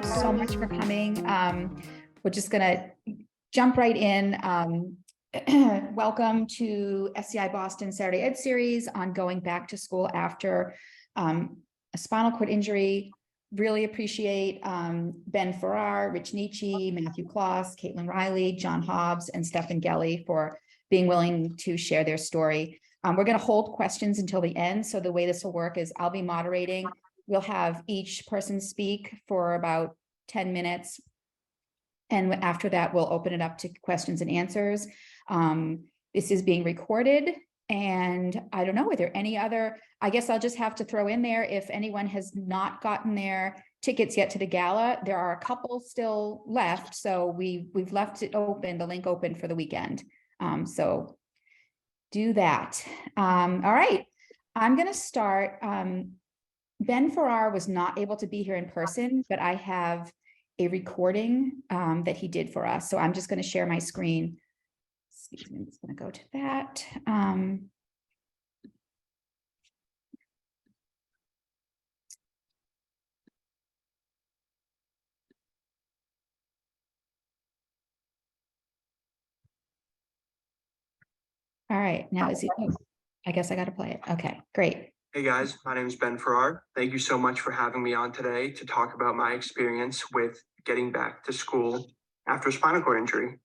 so much for coming. We're just going to jump right in. Welcome to SCI Boston Saturday Ed Series on going back to school after a spinal cord injury. Really appreciate Ben Farrar, Rich Nietzsche, Matthew Kloss, Caitlin Riley, John Hobbs, and Stephan Gelly for being willing to share their story. We're going to hold questions until the end. So the way this will work is I'll be moderating. We'll have each person speak for about 10 minutes. And after that, we'll open it up to questions and answers. This is being recorded. And I don't know, are there any other, I guess I'll just have to throw in there, if anyone has not gotten their tickets yet to the gala, there are a couple still left. So we've left it open, the link open for the weekend. So do that. All right, I'm going to start. Ben Farrar was not able to be here in person, but I have a recording that he did for us. So I'm just going to share my screen. Excuse me, I'm just going to go to that. All right, now is it, oh, I guess I got to play it. Okay, great. Hey guys, my name is Ben Farrar. Thank you so much for having me on today to talk about my experience with getting back to school after a spinal cord injury.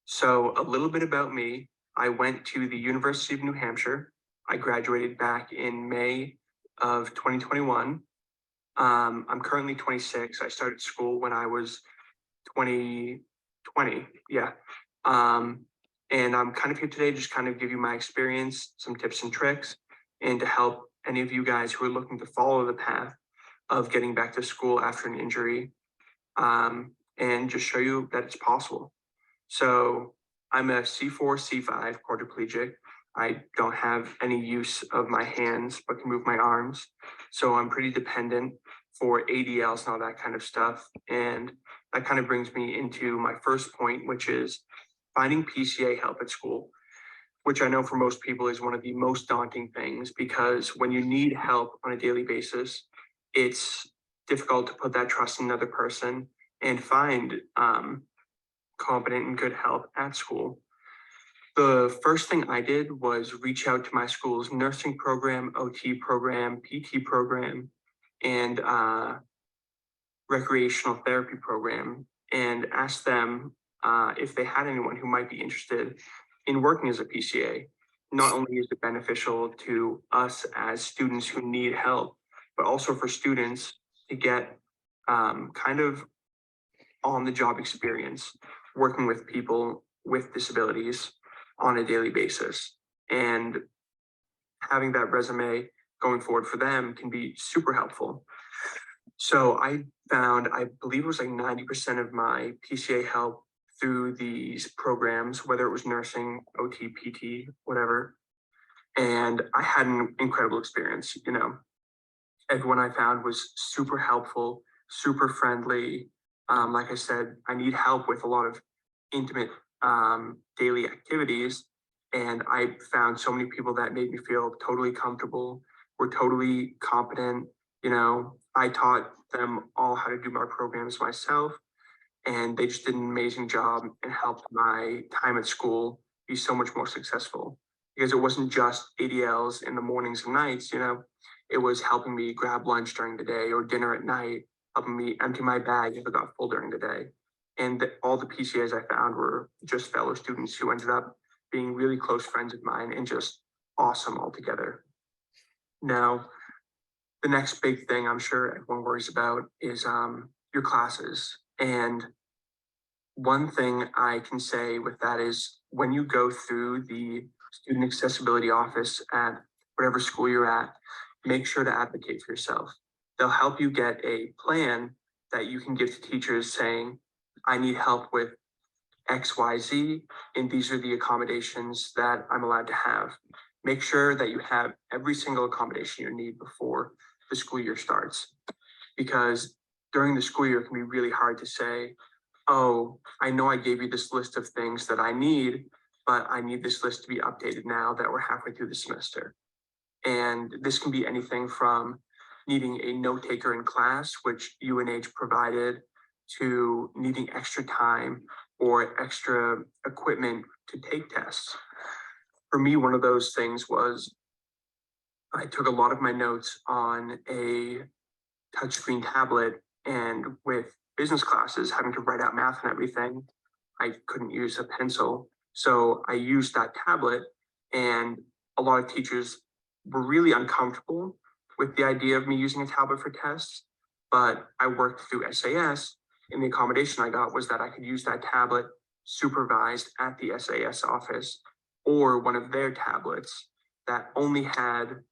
So a little bit about me. I went to the University of New Hampshire. I graduated back in May of 2021. I'm currently 26. I started school when I was 20. Yeah. And I'm kind of here today to just kind of give you my experience, some tips and tricks, and to help any of you guys who are looking to follow the path of getting back to school after an injury, and just show you that it's possible. So I'm a C4, C5 quadriplegic. I don't have any use of my hands, but can move my arms. So I'm pretty dependent for ADLs and all that kind of stuff. And that kind of brings me into my first point, which is finding PCA help at school, which I know for most people is one of the most daunting things, because when you need help on a daily basis, it's difficult to put that trust in another person and find competent and good help at school. The first thing I did was reach out to my school's nursing program, OT program, PT program, and recreational therapy program, and ask them if they had anyone who might be interested in working as a PCA. Not only is it beneficial to us as students who need help, but also for students to get kind of on-the-job experience working with people with disabilities on a daily basis. And having that resume going forward for them can be super helpful. So I found, I believe it was like 90% of my PCA help through these programs, whether it was nursing, OT, PT, whatever. And I had an incredible experience. You know, everyone I found was super helpful, super friendly. Like I said, I need help with a lot of intimate daily activities. And I found so many people that made me feel totally comfortable, were totally competent. You know, I taught them all how to do my programs myself, and they just did an amazing job and helped my time at school be so much more successful, because it wasn't just ADLs in the mornings and nights. You know, it was helping me grab lunch during the day or dinner at night, helping me empty my bag if it got full during the day. And all the PCAs I found were just fellow students who ended up being really close friends of mine and just awesome altogether. Now, the next big thing I'm sure everyone worries about is your classes. And one thing I can say with that is, when you go through the student accessibility office at whatever school you're at, make sure to advocate for yourself. They'll help you get a plan that you can give to teachers saying, I need help with XYZ, and these are the accommodations that I'm allowed to have. Make sure that you have every single accommodation you need before the school year starts, because during the school year it can be really hard to say, oh, I know I gave you this list of things that I need, but I need this list to be updated now that we're halfway through the semester. And this can be anything from needing a note taker in class, which UNH provided, to needing extra time or extra equipment to take tests. For me, one of those things was I took a lot of my notes on a touchscreen tablet, and with business classes having to write out math and everything, I couldn't use a pencil. So I used that tablet, and a lot of teachers were really uncomfortable with the idea of me using a tablet for tests. But I worked through SAS, and the accommodation I got was that I could use that tablet supervised at the SAS office or one of their tablets that only had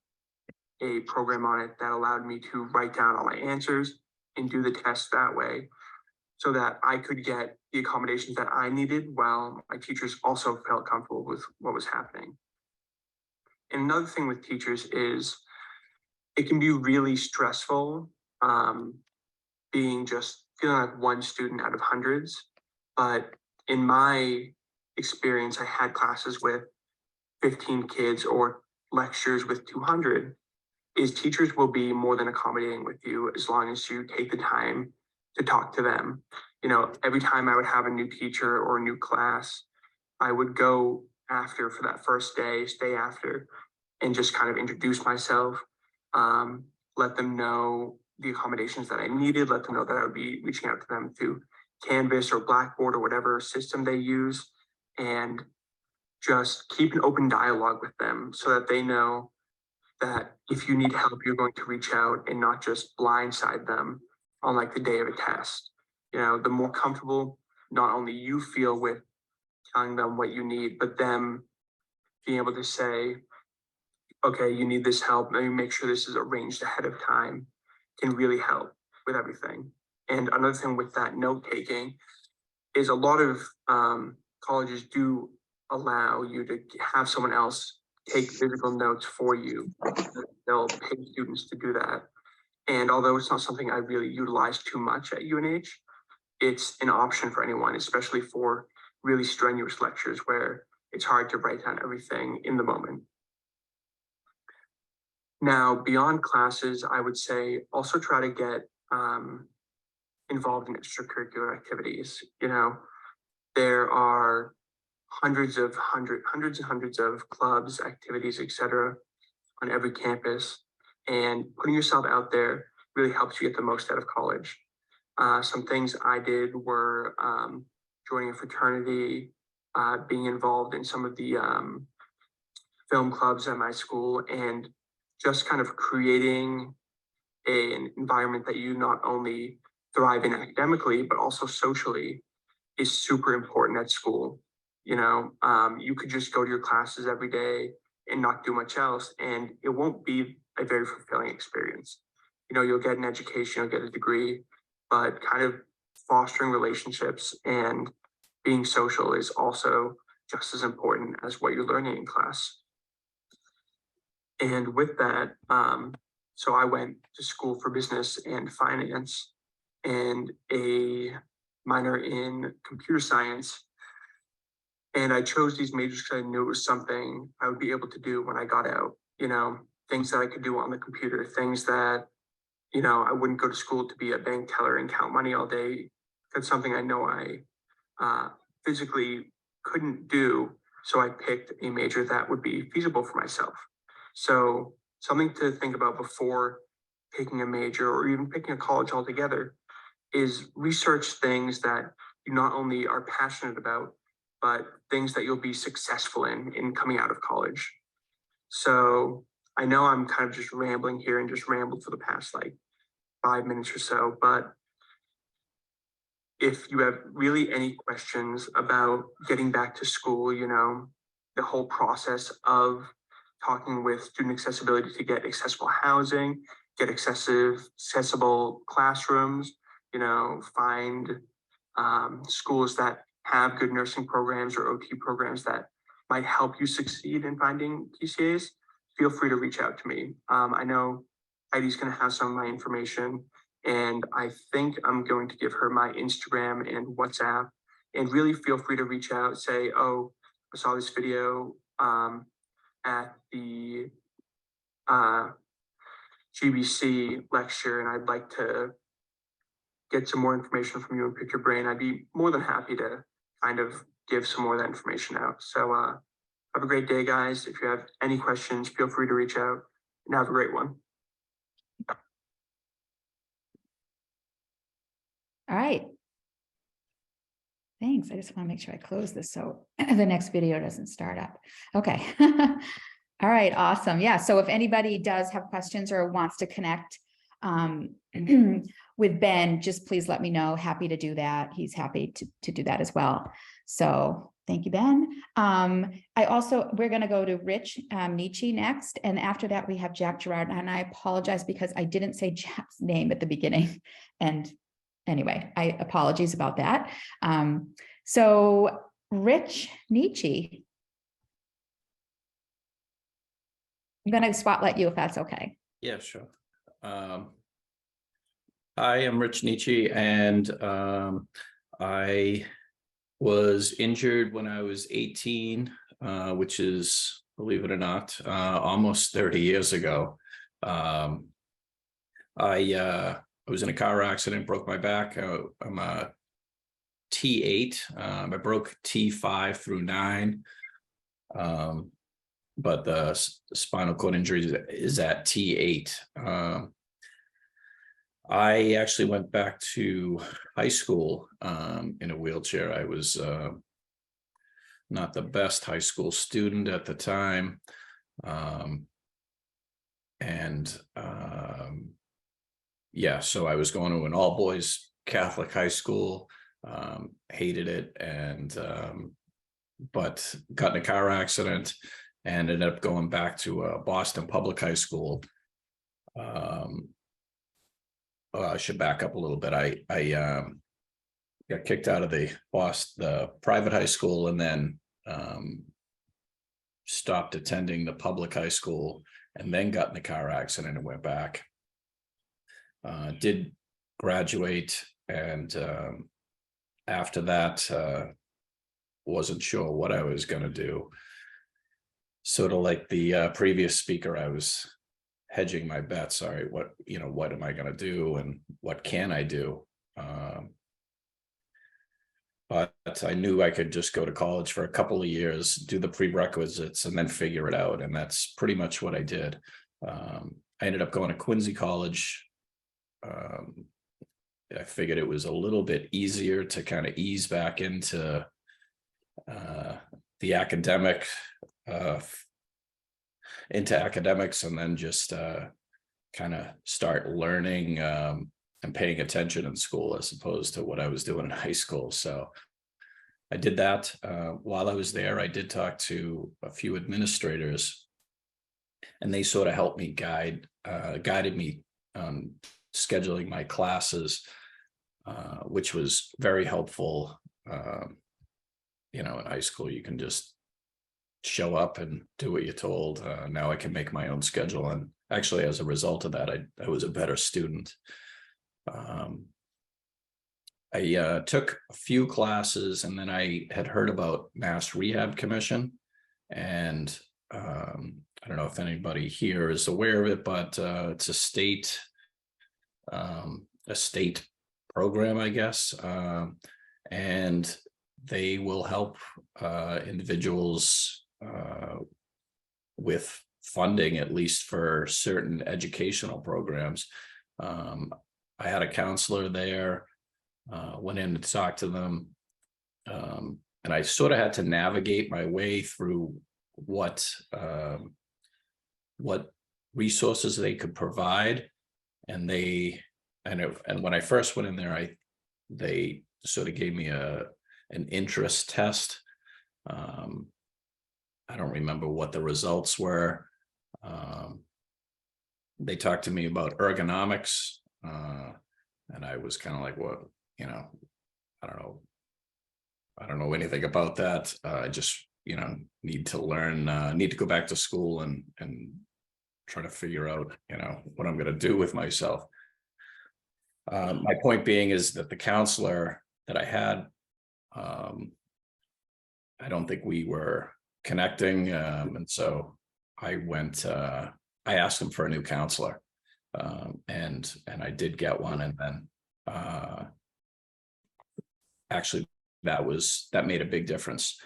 a program on it that allowed me to write down all my answers and do the test that way so that I could get the accommodations that I needed while my teachers also felt comfortable with what was happening. And another thing with teachers is it can be really stressful being just feeling like one student out of hundreds. But in my experience, I had classes with 15 kids or lectures with 200. Is teachers will be more than accommodating with you as long as you take the time to talk to them. You know, every time I would have a new teacher or a new class, I would go after for that first day, stay after, and just kind of introduce myself, let them know the accommodations that I needed, let them know that I would be reaching out to them through Canvas or Blackboard or whatever system they use, and just keep an open dialogue with them so that they know that if you need help, you're going to reach out and not just blindside them on like the day of a test. You know, the more comfortable not only you feel with telling them what you need, but them being able to say, okay, you need this help, let me make sure this is arranged ahead of time, can really help with everything. And another thing with that note taking is a lot of colleges do allow you to have someone else take physical notes for you. They'll pay students to do that. And although it's not something I really utilize too much at UNH, it's an option for anyone, especially for really strenuous lectures where it's hard to write down everything in the moment. Now, beyond classes, I would say also try to get involved in extracurricular activities. You know, there are hundreds and hundreds of clubs, activities, etc., on every campus, and putting yourself out there really helps you get the most out of college. Some things I did were joining a fraternity, being involved in some of the film clubs at my school, and just kind of creating an environment that you not only thrive in academically, but also socially is super important at school. You know, you could just go to your classes every day and not do much else, and it won't be a very fulfilling experience. You know, you'll get an education, you'll get a degree, but kind of fostering relationships and being social is also just as important as what you're learning in class. And with that, so I went to school for business and finance and a minor in computer science. And I chose these majors because I knew it was something I would be able to do when I got out, you know, things that I could do on the computer, things that, you know, I wouldn't go to school to be a bank teller and count money all day. That's something I know I physically couldn't do. So I picked a major that would be feasible for myself. So something to think about before picking a major or even picking a college altogether is research things that you not only are passionate about, but things that you'll be successful in coming out of college. So I know I'm kind of just rambling here and just rambled for the past like 5 minutes or so, but if you have really any questions about getting back to school, you know, the whole process of talking with student accessibility to get accessible housing, get accessible classrooms, you know, find schools that have good nursing programs or OT programs that might help you succeed in finding PCAs, feel free to reach out to me. I know Heidi's going to have some of my information, and I think I'm going to give her my Instagram and WhatsApp, and really feel free to reach out, say, oh, I saw this video at the GBC lecture, and I'd like to get some more information from you and pick your brain, I'd be more than happy to kind of give some more of that information out. So have a great day, guys. If you have any questions, feel free to reach out, and have a great one. All right. Thanks. I just want to make sure I close this so the next video doesn't start up. Okay. All right. Awesome. Yeah. So if anybody does have questions or wants to connect with Ben, just please let me know. Happy to do that. He's happy to do that as well. So thank you, Ben. We're going to go to Rich Nietzsche next. And after that, we have Jack Gerard. And I apologize because I didn't say Jack's name at the beginning. And anyway, apologies about that. So Rich Nietzsche, I'm going to spotlight you if that's okay. Yeah, sure. I am Rich Nietzsche, and I was injured when I was 18, which is, believe it or not, almost 30 years ago. I was in a car accident, broke my back. I'm a T8. I broke T5 through 9. But the spinal cord injury is at T8. I actually went back to high school in a wheelchair. I was not the best high school student at the time. Yeah, so I was going to an all boys Catholic high school, hated it, and but got in a car accident and ended up going back to Boston Public High School. I should back up a little bit. I got kicked out of the private high school, and then stopped attending the public high school, and then got in the car accident and went back. Did graduate, and after that, wasn't sure what I was going to do. Sort of like the previous speaker, I was hedging my bets. All right, what am I going to do, and what can I do? But I knew I could just go to college for a couple of years, do the prerequisites, and then figure it out. And that's pretty much what I did. I ended up going to Quincy College. I figured it was a little bit easier to kind of ease back into the academic, into academics, and then just kind of start learning and paying attention in school as opposed to what I was doing in high school. So I did that. While I was there, I did talk to a few administrators, and they sort of helped me guided me on scheduling my classes, which was very helpful. In high school, you can just show up and do what you're told. Now I can make my own schedule. And actually, as a result of that, I was a better student. I took a few classes, and then I had heard about Mass Rehab Commission. And I don't know if anybody here is aware of it, but it's a state program, I guess. And they will help individuals with funding, at least for certain educational programs. I had a counselor there, went in to talk to them, and I sort of had to navigate my way through what resources they could provide. And when I first went in there, they sort of gave me an interest test. I don't remember what the results were. They talked to me about ergonomics, and I was kind of like, well, I don't know anything about that. I just, need to learn, need to go back to school and try to figure out, what I'm going to do with myself. My point being is that the counselor that I had, I don't think we were connecting. And so I asked him for a new counselor, and I did get one. And then actually, that made a big difference.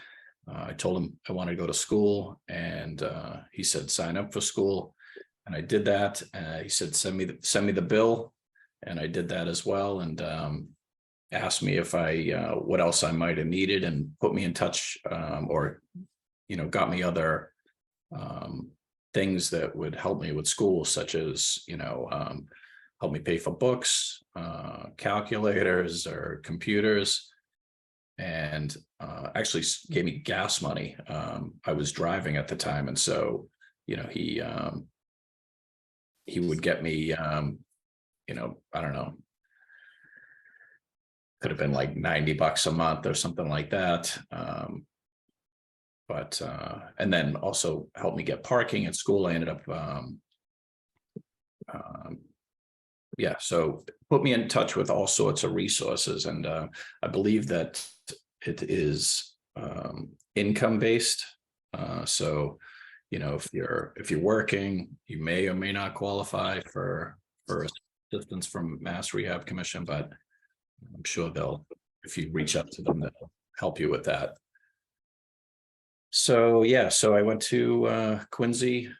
I told him I wanted to go to school, and he said, sign up for school. And I did that. He said, send me the bill. And I did that as well. And asked me if what else I might have needed, and put me in touch, or, got me other things that would help me with school, such as, help me pay for books, calculators, or computers, and actually gave me gas money. I was driving at the time, and so he would get me, I don't know, could have been like $90 a month or something like that. But and then also helped me get parking at school. I ended up so put me in touch with all sorts of resources. And I believe that it is income based. So, if you're working, you may or may not qualify for assistance from Mass Rehab Commission, but I'm sure if you reach out to them, they'll help you with that. So I went to Quincy,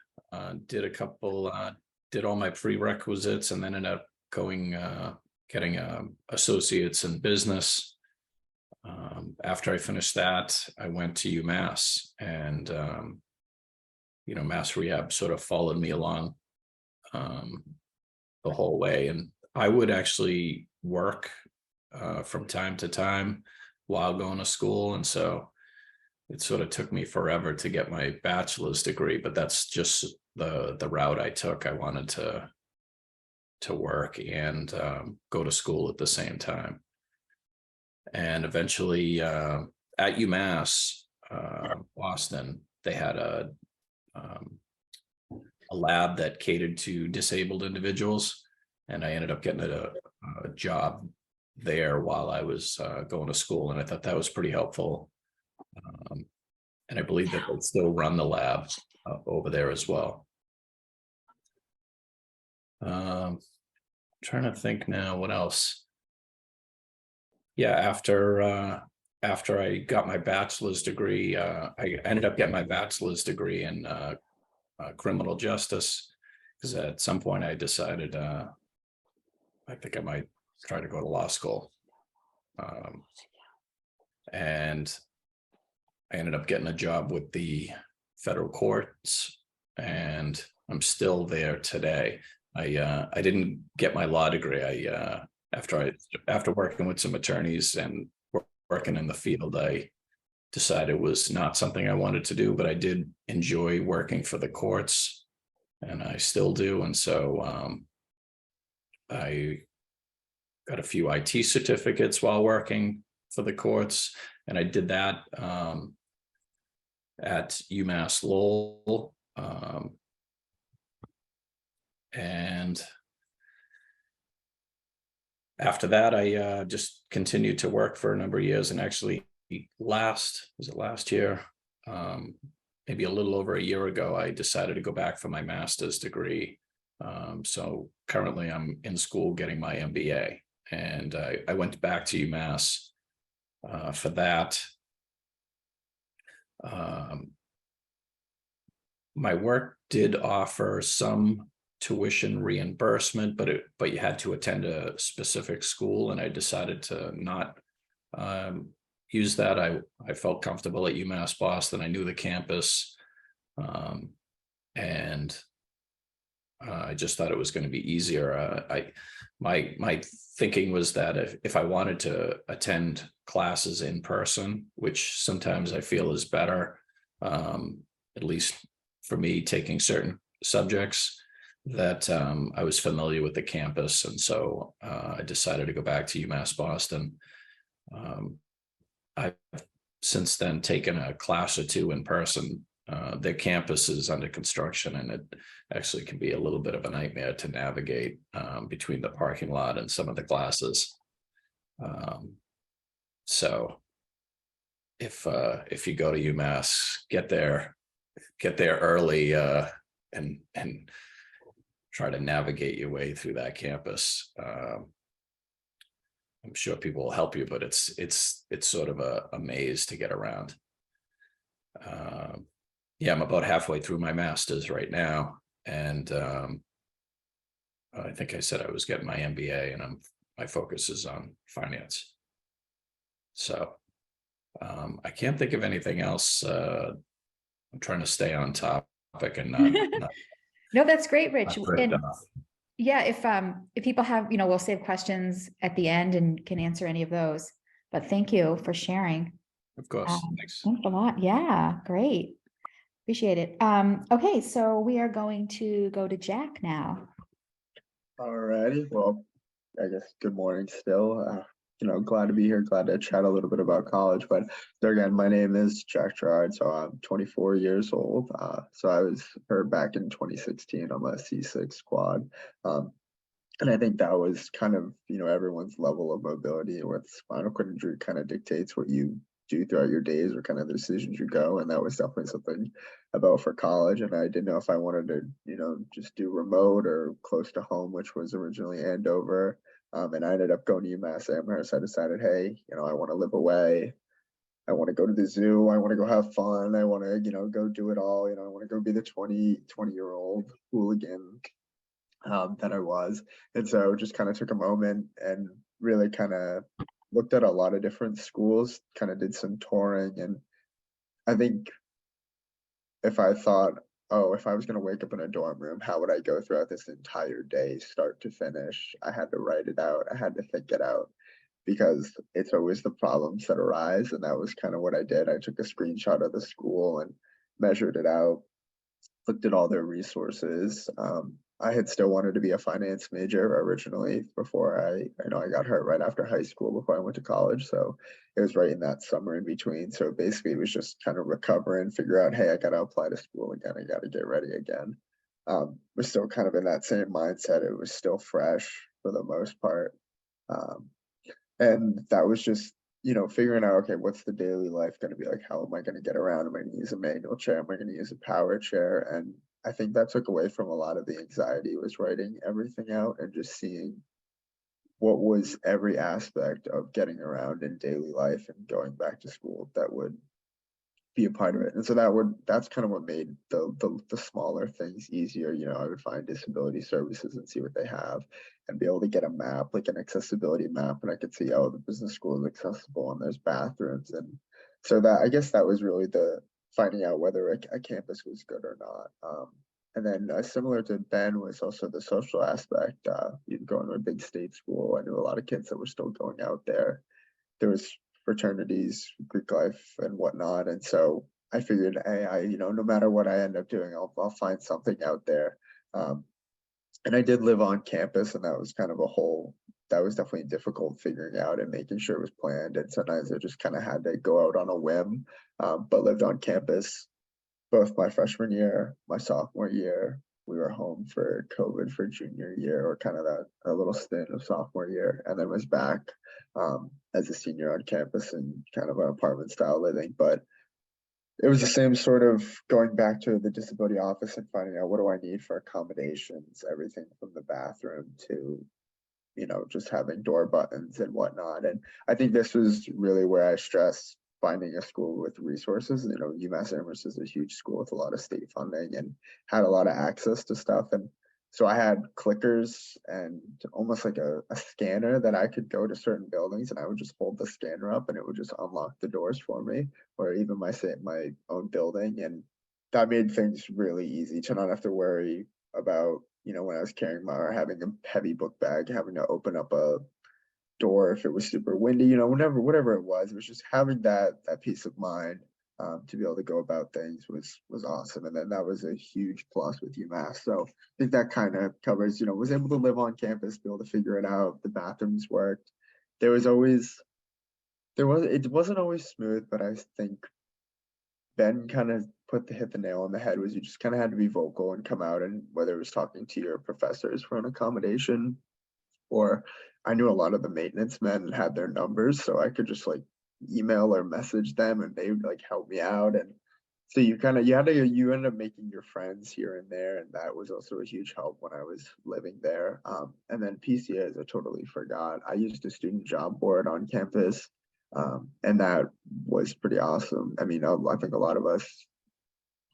did all my prerequisites, and then ended up getting associates in business. After I finished that, I went to UMass, and Mass Rehab sort of followed me along the whole way. And I would actually work from time to time while going to school, and so it sort of took me forever to get my bachelor's degree, but that's just the route I took. I wanted to work and go to school at the same time. And eventually at UMass Boston, they had a lab that catered to disabled individuals, and I ended up getting a job there while I was going to school, and I thought that was pretty helpful. And I believe that they still run the lab over there as well. Trying to think now what else. Yeah, after I got my bachelor's degree, I ended up getting my bachelor's degree in criminal justice, because at some point I decided I think I might try to go to law school. And I ended up getting a job with the federal courts, and I'm still there today. I didn't get my law degree. After working with some attorneys and working in the field, I decided it was not something I wanted to do, but I did enjoy working for the courts, and I still do. And so I got a few IT certificates while working for the courts, and I did that at UMass Lowell. And after that, I just continued to work for a number of years, and actually last year, maybe a little over a year ago, I decided to go back for my master's degree. So currently I'm in school getting my MBA, and I went back to UMass for that. My work did offer some tuition reimbursement, but you had to attend a specific school, and I decided to not use that. I felt comfortable at UMass Boston. I knew the campus, and I just thought it was going to be easier. My thinking was that if I wanted to attend classes in person, which sometimes I feel is better, at least for me, taking certain subjects, that I was familiar with the campus. And so I decided to go back to UMass Boston. I've since then taken a class or two in person. Their campus is under construction, and it actually can be a little bit of a nightmare to navigate between the parking lot and some of the classes. So if you go to UMass, get there early and try to navigate your way through that campus. I'm sure people will help you, but it's sort of a maze to get around. Yeah, I'm about halfway through my master's right now, and I think I said I was getting my MBA, and my focus is on finance. So I can't think of anything else. I'm trying to stay on topic and not No, that's great, Rich. drift And off. yeah, if people have, we'll save questions at the end and can answer any of those. But thank you for sharing. Of course, thanks. Thanks a lot. Yeah, great. Appreciate it. Okay, so we are going to go to Jack now. Alrighty, well, I guess good morning still. Glad to be here, glad to chat a little bit about college. But so again, my name is Jack Gerard, so I'm 24 years old. So I was hurt back in 2016 on my C6 squad. And I think that was kind of, everyone's level of mobility with spinal cord injury kind of dictates what you do throughout your days or kind of the decisions you go. And that was definitely something about for college. And I didn't know if I wanted to, just do remote or close to home, which was originally Andover. And I ended up going to UMass Amherst. I decided, hey, I want to live away. I want to go to the zoo. I want to go have fun. I want to, go do it all. I want to go be the 20-year-old hooligan that I was. And so just kind of took a moment and really kind of looked at a lot of different schools, kind of did some touring. And I think if I thought, oh, if I was going to wake up in a dorm room, how would I go throughout this entire day, start to finish? I had to write it out. I had to think it out because it's always the problems that arise. And that was kind of what I did. I took a screenshot of the school and measured it out, looked at all their resources. I had still wanted to be a finance major originally before I got hurt right after high school before I went to college. So it was right in that summer in between. So basically it was just kind of recover and figure out, hey, I got to apply to school again. I got to get ready again. We're still kind of in that same mindset. It was still fresh for the most part. And that was just, figuring out, okay, what's the daily life going to be like? How am I going to get around? Am I going to use a manual chair? Am I going to use a power chair? And I think that took away from a lot of the anxiety, was writing everything out and just seeing what was every aspect of getting around in daily life and going back to school that would be a part of it. And so that's kind of what made the smaller things easier. I would find disability services and see what they have and be able to get a map, like an accessibility map, and I could see, oh, the business school is accessible and there's bathrooms. And so that, I guess that was really the finding out whether a campus was good or not. And then similar to Ben was also the social aspect. You'd go into a big state school. I knew a lot of kids that were still going out there. There was fraternities, Greek life and whatnot. And so I figured, hey, no matter what I end up doing, I'll find something out there. And I did live on campus, and that was kind of that was definitely difficult figuring out and making sure it was planned. And sometimes I just kind of had to go out on a whim, but lived on campus both my freshman year, my sophomore year. We were home for COVID for junior year, or kind of a little stint of sophomore year, and then was back as a senior on campus in kind of an apartment style living. But it was the same sort of going back to the disability office and finding out, what do I need for accommodations, everything from the bathroom to, just having door buttons and whatnot. And I think this was really where I stress finding a school with resources. UMass Amherst is a huge school with a lot of state funding and had a lot of access to stuff. And so I had clickers and almost like a scanner that I could go to certain buildings, and I would just hold the scanner up and it would just unlock the doors for me, or even my own building. And that made things really easy to not have to worry about, when I was carrying or having a heavy book bag, having to open up a door if it was super windy, whatever it was just having that peace of mind to be able to go about things was awesome. And then that was a huge plus with UMass. So I think that kind of covers, was able to live on campus, be able to figure it out. The bathrooms worked. It wasn't always smooth, but I think Ben kind of hit the nail on the head. Was you just kind of had to be vocal and come out, and whether it was talking to your professors for an accommodation, or I knew a lot of the maintenance men and had their numbers, so I could just email or message them and they would help me out. And So you end up making your friends here and there, and that was also a huge help when I was living there. And then PCAs I totally forgot. I used a student job board on campus, and that was pretty awesome. I mean, I think a lot of us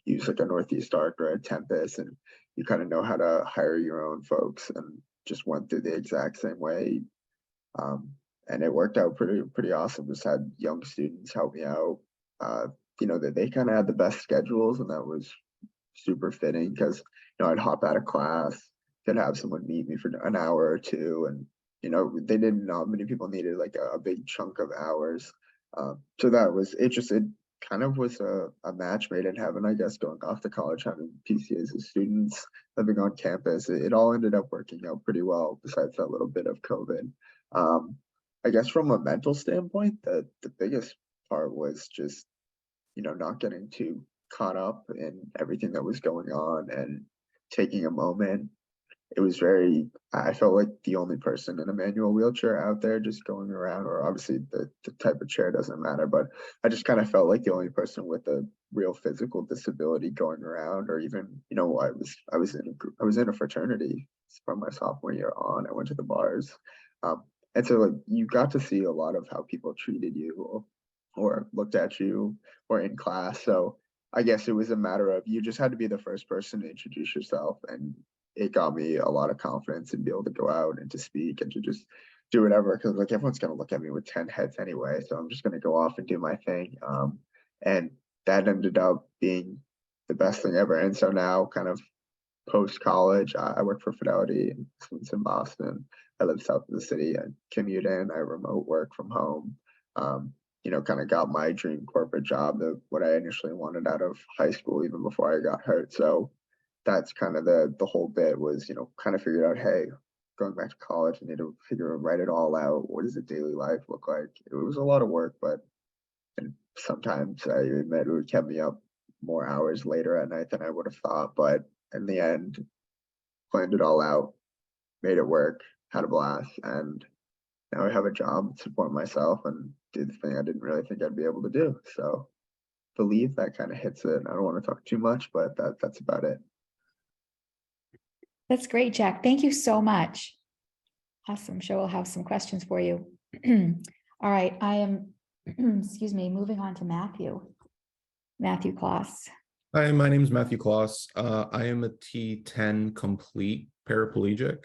use like a Northeast Arc or a Tempest, and you kind of know how to hire your own folks, and just went through the exact same way. Um, and it worked out pretty awesome. Just had young students help me out. That they kind of had the best schedules, and that was super fitting because I'd hop out of class, could have someone meet me for an hour or two, and they didn't know many people needed like a big chunk of hours. So that was it. It kind of was a match made in heaven, I guess, going off to college, having PCAs as students, living on campus. It all ended up working out pretty well, besides that little bit of COVID. I guess from a mental standpoint, the biggest part was just, not getting too caught up in everything that was going on and taking a moment. I felt like the only person in a manual wheelchair out there just going around, or obviously the type of chair doesn't matter, but I just kind of felt like the only person with a real physical disability going around. Or even, I was in a fraternity from my sophomore year on. I went to the bars. And so like you got to see a lot of how people treated you or looked at you or in class. So I guess it was a matter of you just had to be the first person to introduce yourself, and it got me a lot of confidence and be able to go out and to speak and to just do whatever, because like everyone's going to look at me with 10 heads anyway, so I'm just going to go off and do my thing. And that ended up being the best thing ever. And so now, kind of post college, I work for Fidelity in Boston. I live south of the city. I commute in. I remote work from home. Kind of got my dream corporate job, what I initially wanted out of high school, even before I got hurt. So that's kind of the whole bit was, kind of figured out, hey, going back to college, I need to write it all out. What does a daily life look like? It was a lot of work, and sometimes I admit it kept me up more hours later at night than I would have thought. But in the end, planned it all out, made it work, had a blast, and now I have a job, support myself, and do the thing I didn't really think I'd be able to do. So believe that kind of hits it. I don't want to talk too much, but that's about it. That's great, Jack. Thank you so much. Awesome. Sure, we'll have some questions for you. All right, I am, excuse me, moving on to Matthew. Matthew Kloss. Hi, my name is Matthew Kloss. I am a T10 complete paraplegic.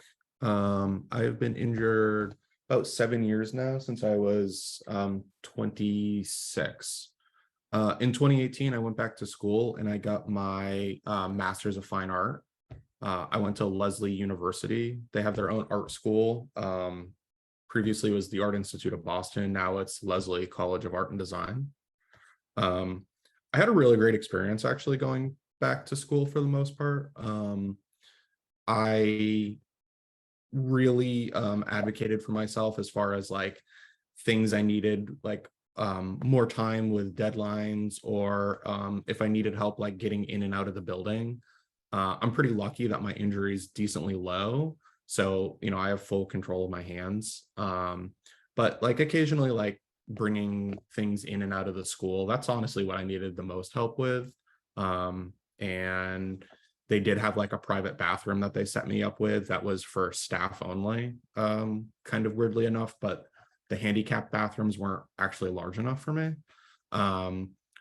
I have been injured about 7 years now, since I was 26. In 2018, I went back to school and I got my Master's of Fine Art. I went to Lesley University. They have their own art school. Previously it was the Art Institute of Boston. Now it's Lesley College of Art and Design. I had a really great experience actually going back to school for the most part. I really advocated for myself as far as like things I needed, like more time with deadlines, or if I needed help like getting in and out of the building. I'm pretty lucky that my injury is decently low, so I have full control of my hands. But like occasionally, like bringing things in and out of the school, that's honestly what I needed the most help with. And they did have like a private bathroom that they set me up with that was for staff only, kind of weirdly enough, but the handicapped bathrooms weren't actually large enough for me.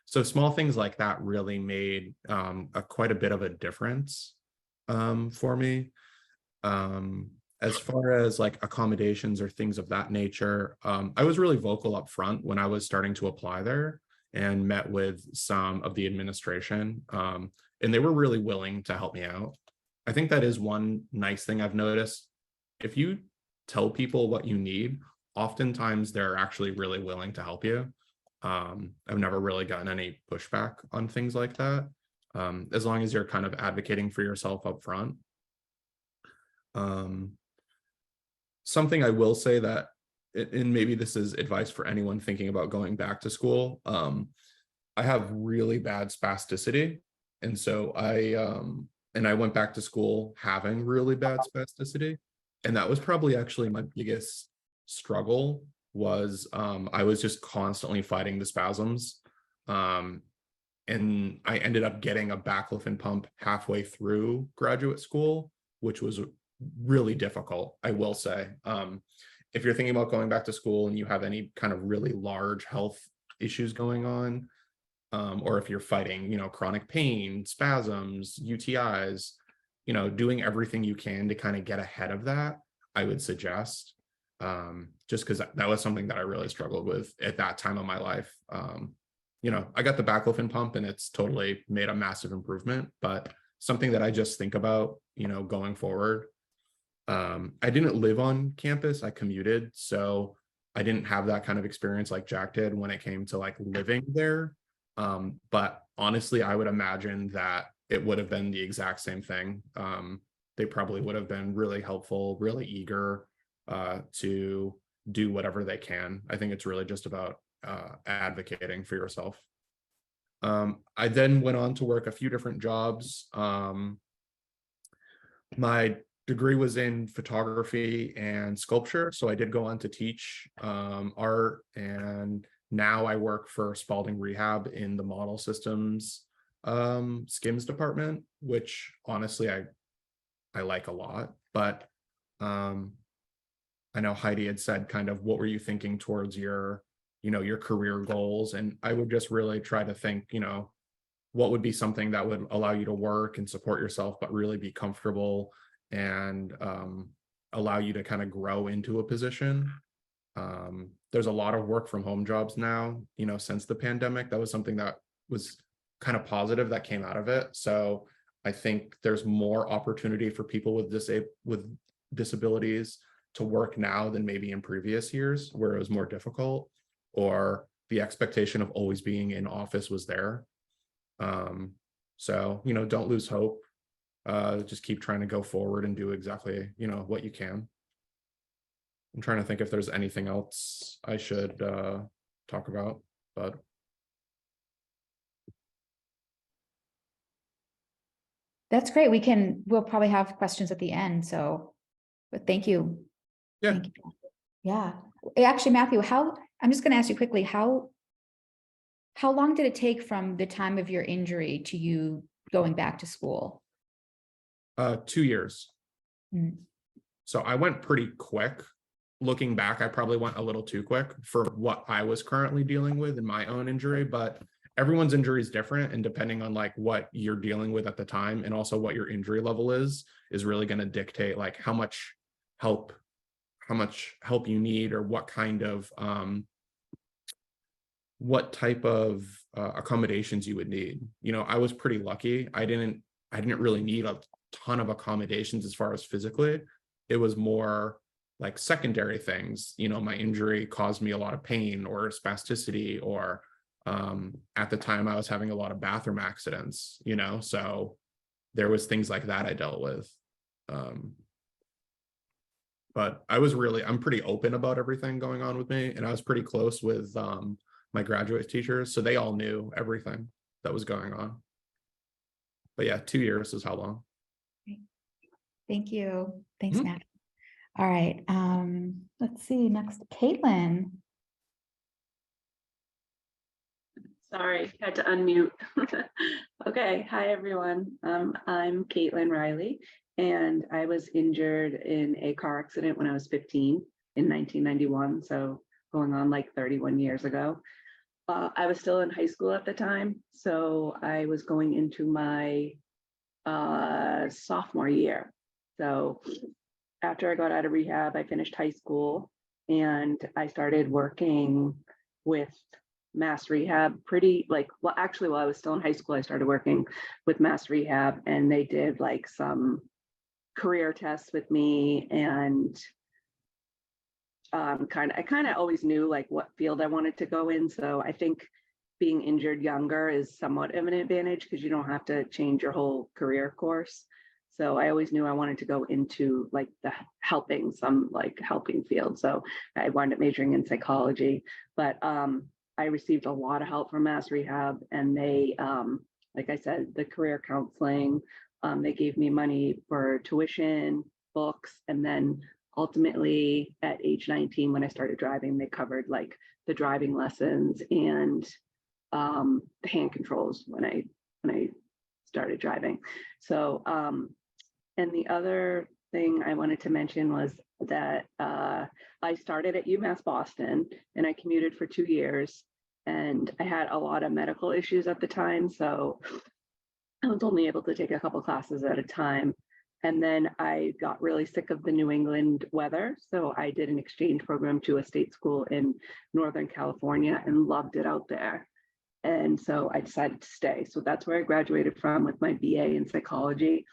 So small things like that really made quite a bit of a difference for me. As far as like accommodations or things of that nature, I was really vocal up front when I was starting to apply there, and met with some of the administration, and they were really willing to help me out. I think that is one nice thing I've noticed. If you tell people what you need, oftentimes they're actually really willing to help you. I've never really gotten any pushback on things like that, as long as you're kind of advocating for yourself up front. Something I will say that, and maybe this is advice for anyone thinking about going back to school, I have really bad spasticity. And so I went back to school having really bad spasticity. And that was probably actually my biggest struggle, was I was just constantly fighting the spasms. and I ended up getting a baclofen pump halfway through graduate school, which was really difficult, I will say. If you're thinking about going back to school and you have any kind of really large health issues going on, or if you're fighting, chronic pain, spasms, UTIs, doing everything you can to kind of get ahead of that, I would suggest, just because that was something that I really struggled with at that time of my life. I got the baclofen pump and it's totally made a massive improvement, but something that I just think about, going forward. I didn't live on campus, I commuted, so I didn't have that kind of experience like Jack did when it came to like living there. But honestly, I would imagine that it would have been the exact same thing. They probably would have been really helpful, really eager to do whatever they can. I think it's really just about advocating for yourself. I then went on to work a few different jobs. My degree was in photography and sculpture, so I did go on to teach art, and now I work for Spalding Rehab in the model systems skims department, which honestly I like a lot. But I know Heidi had said kind of, what were you thinking towards your career goals? And I would just really try to think, what would be something that would allow you to work and support yourself, but really be comfortable and allow you to kind of grow into a position. There's a lot of work from home jobs now, since the pandemic. That was something that was kind of positive that came out of it. So I think there's more opportunity for people with disabilities to work now than maybe in previous years where it was more difficult, or the expectation of always being in office was there. So, don't lose hope. Just keep trying to go forward and do exactly, what you can. I'm trying to think if there's anything else I should talk about, but. That's great. We'll probably have questions at the end. So, but thank you. Yeah. Thank you. Yeah. Actually, Matthew, I'm just going to ask you quickly, how long did it take from the time of your injury to you going back to school? 2 years. Mm. So I went pretty quick. Looking back, I probably went a little too quick for what I was currently dealing with in my own injury, but everyone's injury is different, and depending on like what you're dealing with at the time and also what your injury level is really going to dictate like how much help you need, or what type of accommodations you would need. I was pretty lucky. I didn't really need a ton of accommodations as far as physically. It was more like secondary things. My injury caused me a lot of pain or spasticity, or at the time I was having a lot of bathroom accidents, so there was things like that I dealt with. But I'm pretty open about everything going on with me, and I was pretty close with my graduate teachers, so they all knew everything that was going on. But yeah, 2 years is how long. Thank you. Thanks, Mhm. Matt. All right. Let's see. Next, Caitlin. Sorry, had to unmute. Okay, hi everyone. I'm Caitlin Riley, and I was injured in a car accident when I was 15 in 1991, so going on like 31 years ago. I was still in high school at the time, so I was going into my sophomore year. So after I got out of rehab, I finished high school and I started working with Mass Rehab while I was still in high school, I started working with Mass Rehab, and they did like some career tests with me, and I kind of always knew like what field I wanted to go in. So I think being injured younger is somewhat of an advantage because you don't have to change your whole career course. So I always knew I wanted to go into like the helping field. So I wound up majoring in psychology, but I received a lot of help from Mass Rehab, and they, like I said, the career counseling, they gave me money for tuition, books, and then ultimately at age 19, when I started driving, they covered like the driving lessons and the hand controls when I started driving. So, and the other thing I wanted to mention was that I started at UMass Boston and I commuted for 2 years, and I had a lot of medical issues at the time. So I was only able to take a couple classes at a time. And then I got really sick of the New England weather. So I did an exchange program to a state school in Northern California and loved it out there. And so I decided to stay. So that's where I graduated from with my BA in psychology.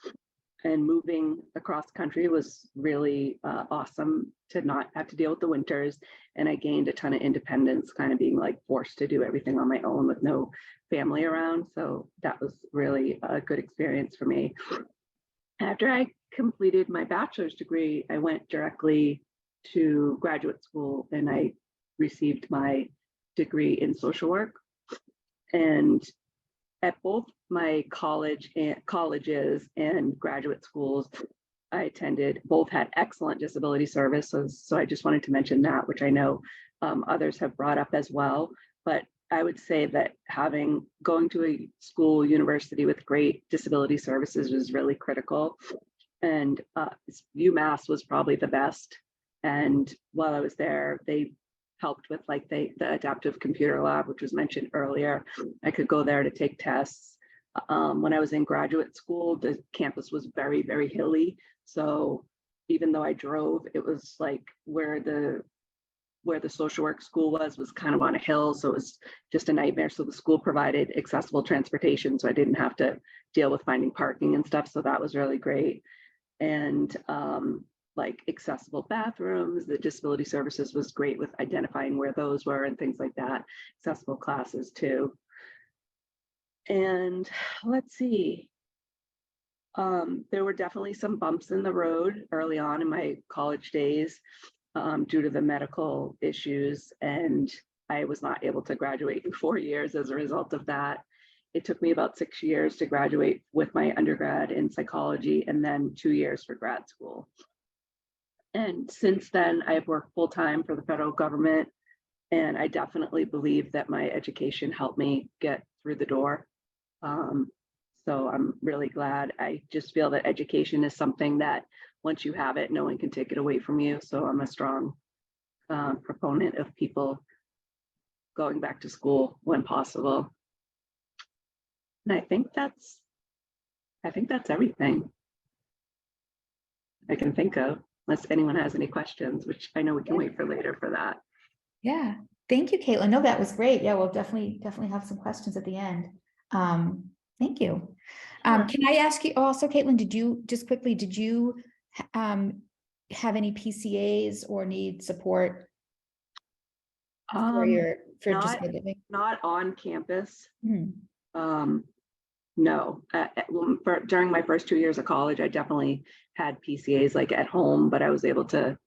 And moving across country was really awesome to not have to deal with the winters. And I gained a ton of independence, kind of being like forced to do everything on my own with no family around. So that was really a good experience for me. After I completed my bachelor's degree, I went directly to graduate school and I received my degree in social work. And at both my colleges and graduate schools I attended, both had excellent disability services. So I just wanted to mention that, which I know others have brought up as well. But I would say that going to a school, university with great disability services was really critical. And UMass was probably the best. And while I was there, they helped with like the adaptive computer lab, which was mentioned earlier. I could go there to take tests. When I was in graduate school, the campus was very, very hilly. So even though I drove, it was like where the social work school was kind of on a hill. So it was just a nightmare. So the school provided accessible transportation. So I didn't have to deal with finding parking and stuff. So that was really great. And like accessible bathrooms, the disability services was great with identifying where those were and things like that. Accessible classes too. And let's see. There were definitely some bumps in the road early on in my college days due to the medical issues, and I was not able to graduate in 4 years as a result of that. It took me about 6 years to graduate with my undergrad in psychology and then 2 years for grad school. And since then, I've worked full-time for the federal government, and I definitely believe that my education helped me get through the door. So I'm really glad. I just feel that education is something that once you have it, no one can take it away from you. So I'm a strong proponent of people going back to school when possible. And I think that's everything I can think of, unless anyone has any questions, which I know we can wait for later for that. Yeah, thank you, Caitlin. No, that was great. Yeah, we'll definitely have some questions at the end. Thank you. Can I ask you also, Caitlin, did you have any PCAs or need support for disability? Not on campus. Hmm. No, during my first 2 years of college, I definitely had PCAs like at home, but I was able to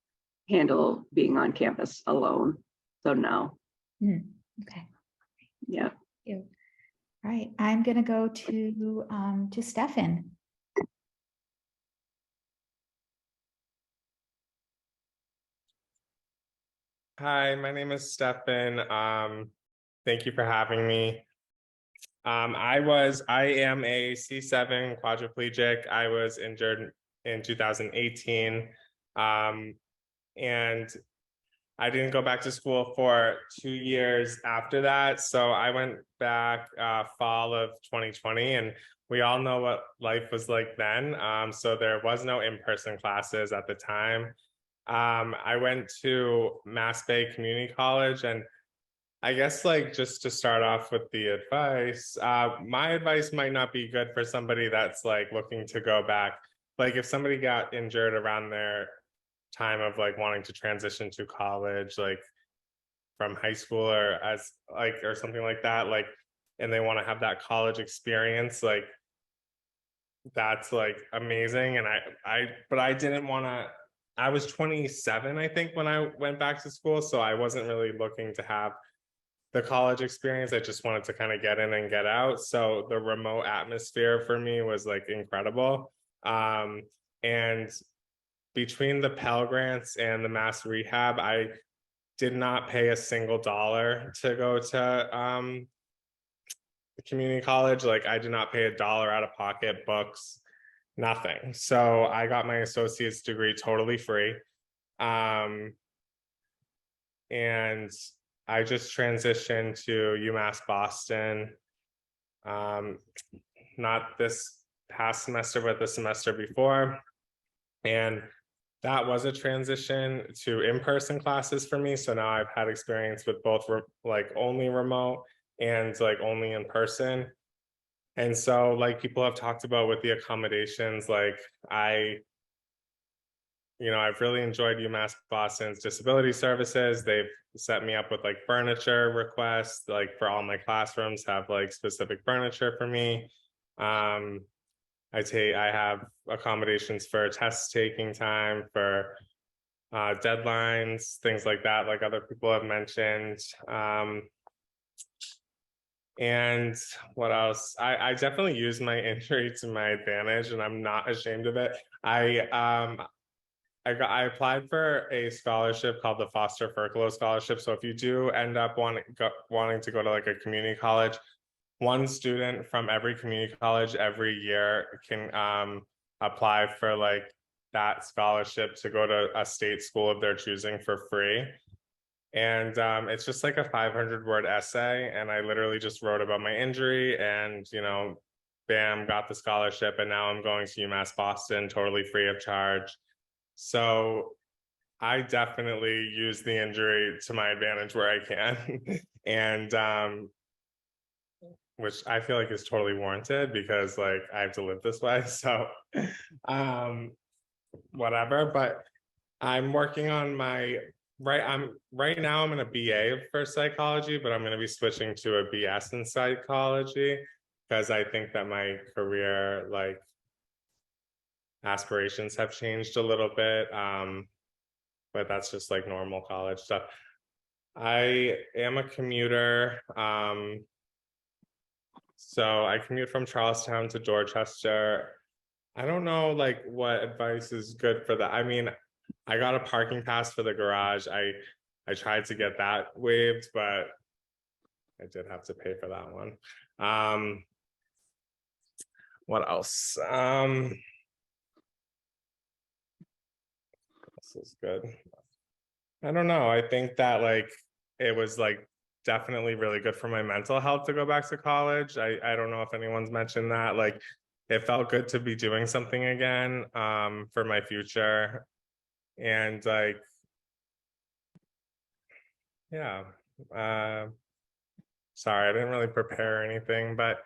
handle being on campus alone. So no. Okay. Yeah. Thank you. All right, I'm gonna go to Stefan. Hi, my name is Stefan. Thank you for having me. I am a C7 quadriplegic. I was injured in 2018. And I didn't go back to school for 2 years after that. So I went back fall of 2020, and we all know what life was like then. So there was no in-person classes at the time. I went to Mass Bay Community College, and I guess like just to start off with the advice, my advice might not be good for somebody that's like looking to go back. Like if somebody got injured around their time of like wanting to transition to college, like from high school or or something like that, like, and they want to have that college experience, like that's like amazing. And but I didn't want to. I was 27, I think, when I went back to school, so I wasn't really looking to have the college experience. I just wanted to kind of get in and get out. So the remote atmosphere for me was like incredible. And between the Pell Grants and the Mass Rehab, I did not pay a single dollar to go to community college, like I did not pay $1 out of pocket, books, nothing. So I got my associate's degree totally free. And I just transitioned to UMass Boston. Not this past semester, but the semester before. And that was a transition to in-person classes for me. So now I've had experience with both like only remote and like only in person. And so like people have talked about with the accommodations, like I've really enjoyed UMass Boston's disability services. They've set me up with like furniture requests, like for all my classrooms have like specific furniture for me. I have accommodations for test taking time, for deadlines, things like that, like other people have mentioned. And what else? I definitely use my injury to my advantage, and I'm not ashamed of it. I applied for a scholarship called the Foster Furlough Scholarship. So if you do end up wanting to go to like a community college, one student from every community college every year can apply for like that scholarship to go to a state school of their choosing for free. And it's just like a 500-word essay, and I literally just wrote about my injury, and bam, got the scholarship, and now I'm going to UMass Boston totally free of charge. So I definitely use the injury to my advantage where I can. And which I feel like is totally warranted because like I have to live this way. So whatever. But I'm working on my right now I'm in a BA for psychology, but I'm going to be switching to a BS in psychology because I think that my career like aspirations have changed a little bit. But that's just like normal college stuff. I am a commuter. So I commute from Charlestown to Dorchester. I don't know like what advice is good for that. I mean, I got a parking pass for the garage. I tried to get that waived, but I did have to pay for that one. What else? This is good. I don't know. I think that like it was like definitely really good for my mental health to go back to college. I don't know if anyone's mentioned that. Like it felt good to be doing something again for my future. And like yeah. Sorry, I didn't really prepare anything, but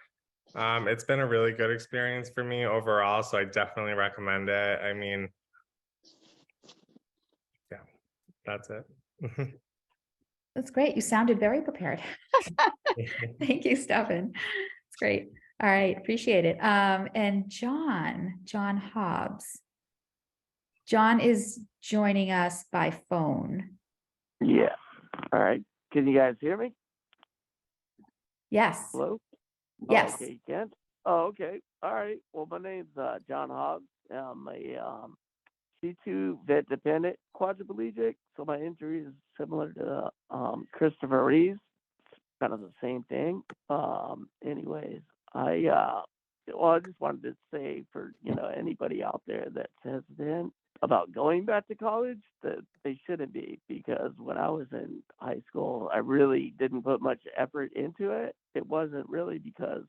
it's been a really good experience for me overall. So I definitely recommend it. I mean, yeah, that's it. That's great. You sounded very prepared. Thank you, Stefan. It's great. All right, appreciate it. And John Hobbs. John is joining us by phone. Yeah. All right. Can you guys hear me? Yes. Hello? Yes. Okay, you can. Oh, okay. All right. Well, my name's John Hobbs. I'm a C2 vet dependent quadriplegic. So my injury is similar to Christopher Reeves. It's kind of the same thing. Anyways, I just wanted to say for anybody out there that's hesitant about going back to college that they shouldn't be, because when I was in high school, I really didn't put much effort into it. It wasn't really because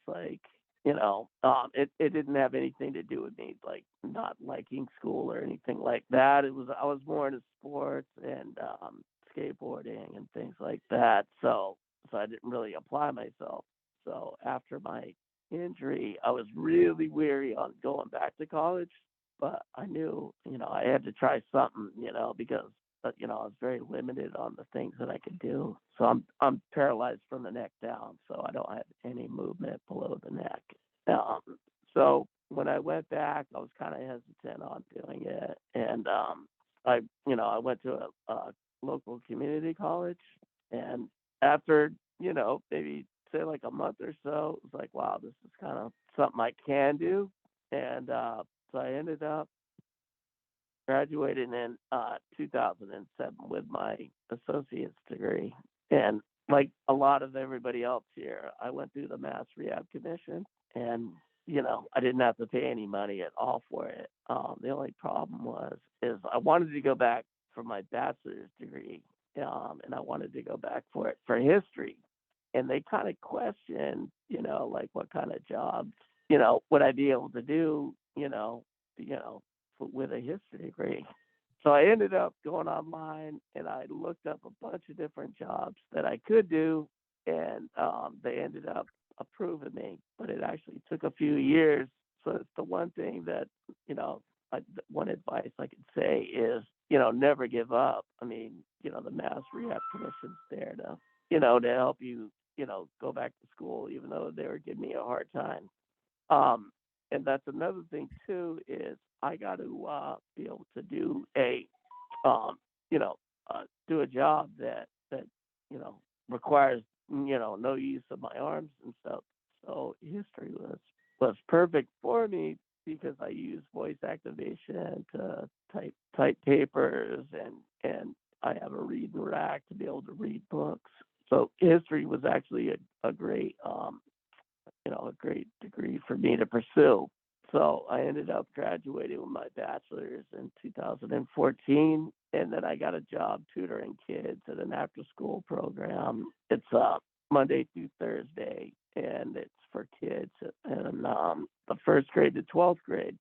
it didn't have anything to do with me like not liking school or anything like that. I was more into sports and skateboarding and things like that. So I didn't really apply myself. So after my injury, I was really weary on going back to college, but I knew, I had to try something, because I was very limited on the things that I could do. So I'm paralyzed from the neck down, so I don't have any movement below the neck. So when I went back, I was kind of hesitant on doing it, and I went to a local community college, and after maybe say like a month or so, it was like, wow, this is kind of something I can do, and so I ended up graduating in 2007 with my associate's degree. And like a lot of everybody else here, I went through the Mass Rehab Commission, and I didn't have to pay any money at all for it. The only problem is I wanted to go back for my bachelor's degree, and I wanted to go back for it for history, and they kind of questioned, like what kind of jobs, would I be able to do, with a history degree. So I ended up going online and I looked up a bunch of different jobs that I could do, and they ended up approving me. But it actually took a few years. So it's the one thing that one advice I could say is never give up. I mean, the Mass Rehab Commission's there to help you go back to school, even though they were giving me a hard time. And that's another thing too, is I got to be able to do do a job that requires no use of my arms and stuff. So history was perfect for me because I use voice activation to type papers, and I have a reading rack to be able to read books. So history was actually a great a great degree for me to pursue. So I ended up graduating with my bachelor's in 2014, and then I got a job tutoring kids at an after-school program. It's Monday through Thursday, and it's for kids in the first grade to 12th grade.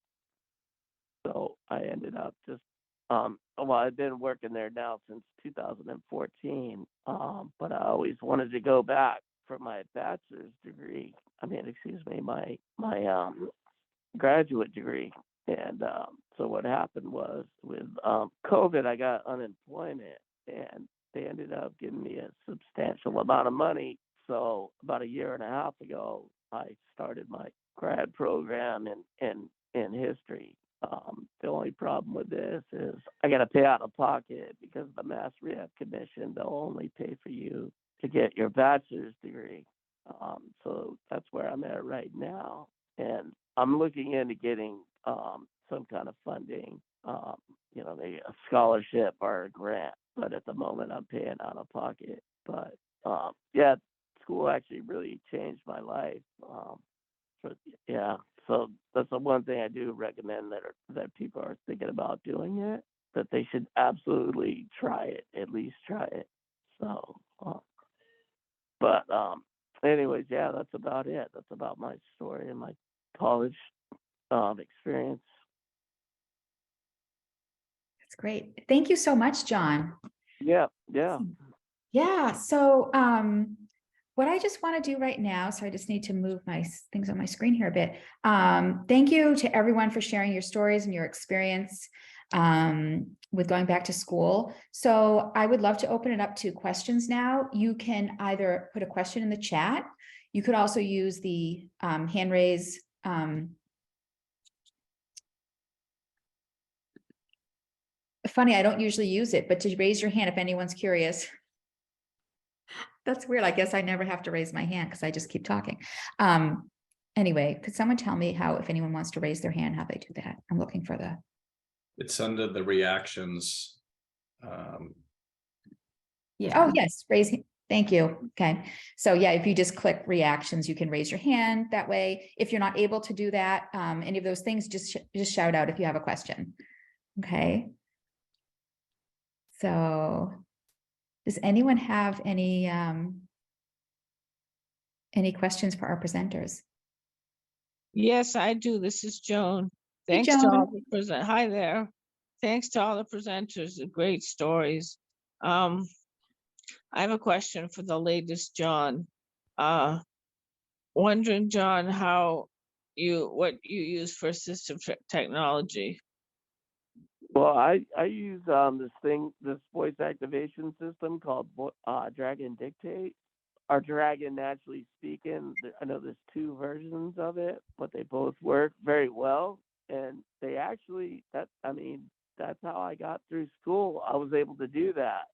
So I ended up just I've been working there now since 2014, but I always wanted to go back for my bachelor's degree. My graduate degree. And so what happened was with COVID, I got unemployment, and they ended up giving me a substantial amount of money. So about a year and a half ago, I started my grad program in history. The only problem with this is I got to pay out of pocket because the Mass Rehab Commission, they'll only pay for you to get your bachelor's degree. So that's where I'm at right now. And I'm looking into getting some kind of funding, maybe a scholarship or a grant. But at the moment, I'm paying out of pocket. But yeah, school actually really changed my life. So that's the one thing I do recommend that people are thinking about doing it, that they should absolutely try it, at least try it. So, but anyways, yeah, that's about it. That's about my story and my college experience. That's great. Thank you so much, John. Yeah. Yeah. So what I just want to do right now, so I just need to move my things on my screen here a bit. Thank you to everyone for sharing your stories and your experience with going back to school. So I would love to open it up to questions now. You can either put a question in the chat. You could also use the hand raise. Funny, I don't usually use it, but to raise your hand if anyone's curious. That's weird. I guess I never have to raise my hand because I just keep talking. Anyway, could someone tell me if anyone wants to raise their hand, how they do that? I'm looking for the. It's under the reactions. Yeah. Oh, yes. Thank you. Okay. So yeah, if you just click reactions, you can raise your hand that way. If you're not able to do that, any of those things, just shout out if you have a question. Okay. So does anyone have any questions for our presenters? Yes, I do. This is Joan. Hey, Thanks to all Joan. the Hi there. Thanks to all the presenters. Great stories. I have a question for the latest John. Wondering, John, what you use for assistive technology. Well, I use this voice activation system called Dragon Dictate. Or Dragon Naturally Speaking. I know there's two versions of it, but they both work very well. And they actually, that's how I got through school. I was able to do that.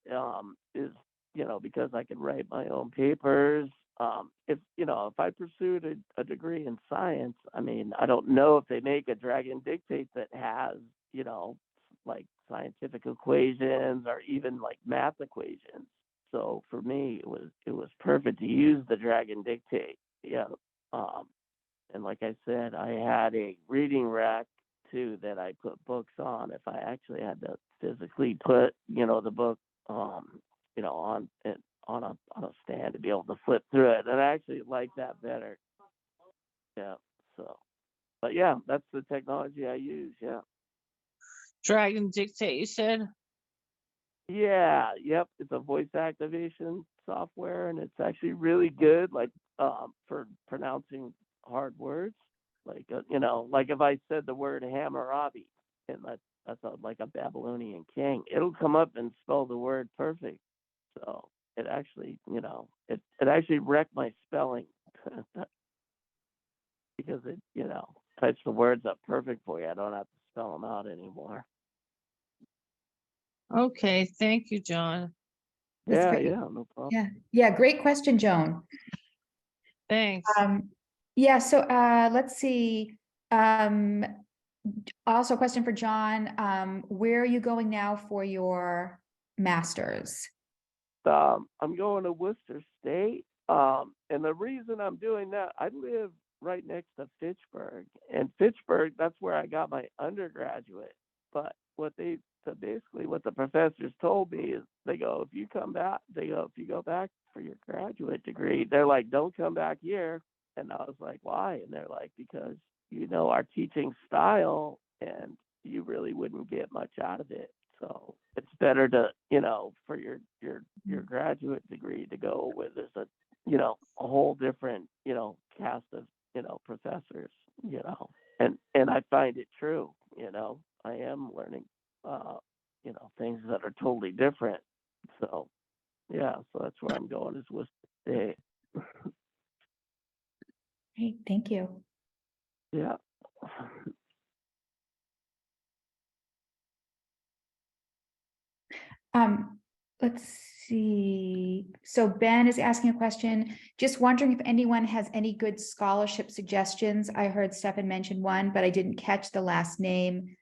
Because I can write my own papers. If I pursued a degree in science, I don't know if they make a Dragon Dictate that has, like scientific equations or even like math equations. So for me, it was perfect to use the drag and dictate. Yeah. And like I said, I had a reading rack too that I put books on. If I actually had to physically put, the book, on it on a stand to be able to flip through it, and I actually like that better. Yeah. So, but yeah, that's the technology I use. Yeah. Drag and dictate, you said? Yeah, yep. It's a voice activation software, and it's actually really good, like for pronouncing hard words. Like like if I said the word Hammurabi, and like a Babylonian king, it'll come up and spell the word perfect. So it actually, it actually wrecked my spelling because it, types the words up perfect for you. I don't have to spell them out anymore. Okay, thank you, John. That's Yeah, great. yeah, no problem. Yeah, great question, Joan. Thanks. Yeah, so let's see. Also a question for John. Where are you going now for your master's? I'm going to Worcester State. And the reason I'm doing that, I live right next to Fitchburg. And Fitchburg, that's where I got my undergraduate. But basically what the professors told me is if you go back for your graduate degree, they're like, don't come back here. And I was like, why? And they're like, because our teaching style and you really wouldn't get much out of it. So it's better to, for your graduate degree to go with there's a whole different, cast of, professors, and I find it true, I am learning, things that are totally different. So, yeah, so that's where I'm going is Worcester State. Great, thank you. Yeah. Let's see. So Ben is asking a question. Just wondering if anyone has any good scholarship suggestions. I heard Stefan mention one, but I didn't catch the last name.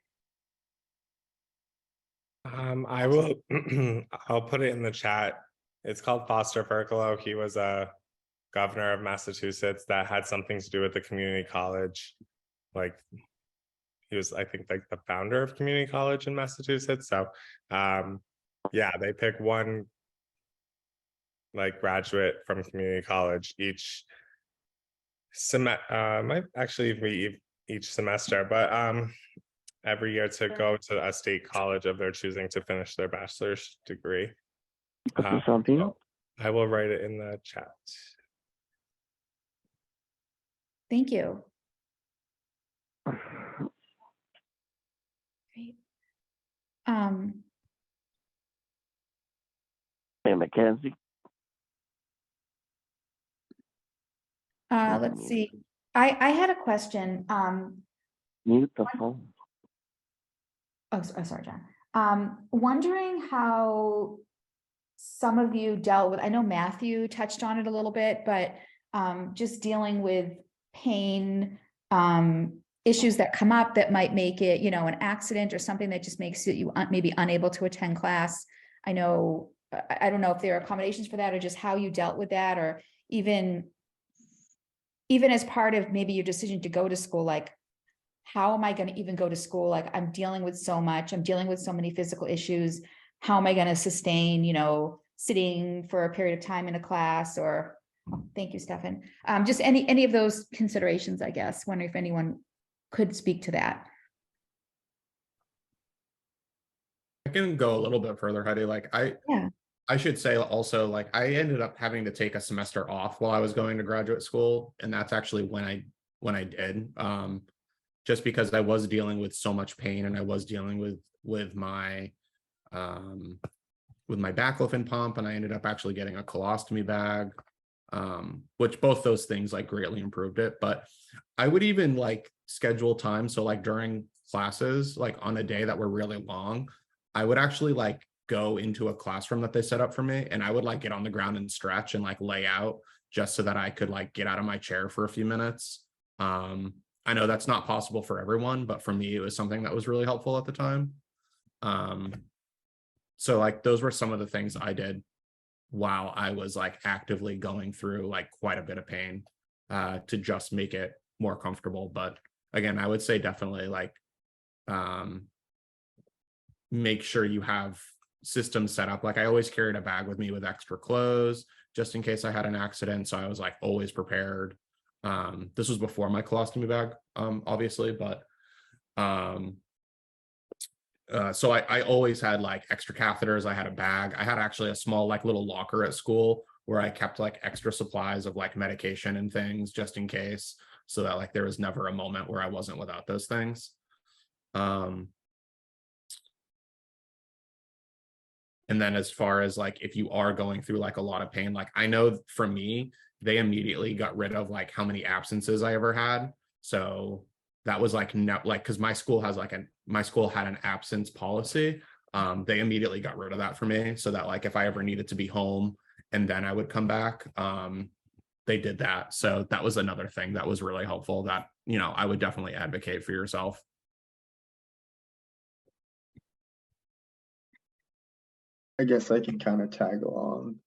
I will. I'll put it in the chat. It's called Foster Perkalow. He was a governor of Massachusetts that had something to do with the community college. Like he was, I think, like the founder of community college in Massachusetts. So, yeah, they pick one like graduate from community college each semester. Might actually be each semester, but every year to go to a state college of their choosing to finish their bachelor's degree. Something. So I will write it in the chat. Thank you. Great. Hey, Mackenzie. Let's see. I had a question. Mute the phone. Sorry, John. Wondering how some of you dealt with, I know Matthew touched on it a little bit, but just dealing with pain, issues that come up that might make it, an accident or something that just makes you maybe unable to attend class. I know, I don't know if there are accommodations for that or just how you dealt with that, or even as part of maybe your decision to go to school, like, how am I going to even go to school? Like, I'm dealing with so much, I'm dealing with so many physical issues. How am I going to sustain, sitting for a period of time in a class? Or, thank you, Stefan. Just any of those considerations, I guess. Wondering if anyone could speak to that. I can go a little bit further, Heidi. Like I should say also, like, I ended up having to take a semester off while I was going to graduate school, and that's actually when I did. Just because I was dealing with so much pain, and I was dealing with my baclofen pump, and I ended up actually getting a colostomy bag, which both those things like greatly improved it. But I would even like schedule time. So like during classes, like on a day that were really long, I would actually like go into a classroom that they set up for me, and I would like get on the ground and stretch and like lay out just so that I could like get out of my chair for a few minutes. I know that's not possible for everyone, but for me, it was something that was really helpful at the time. So like those were some of the things I did while I was like actively going through like quite a bit of pain to just make it more comfortable. But again, I would say definitely like make sure you have systems set up. Like I always carried a bag with me with extra clothes just in case I had an accident. So I was like always prepared. This was before my colostomy bag, obviously, but so I always had like extra catheters. I had a bag. I had actually a small like little locker at school where I kept like extra supplies of like medication and things just in case, so that like there was never a moment where I wasn't without those things. And then as far as like if you are going through like a lot of pain, like I know for me, they immediately got rid of like how many absences I ever had. So that was like no, like because my school had an absence policy. They immediately got rid of that for me, so that like if I ever needed to be home and then I would come back, they did that. So that was another thing that was really helpful that, you know, I would definitely advocate for yourself. I guess I can kind of tag along.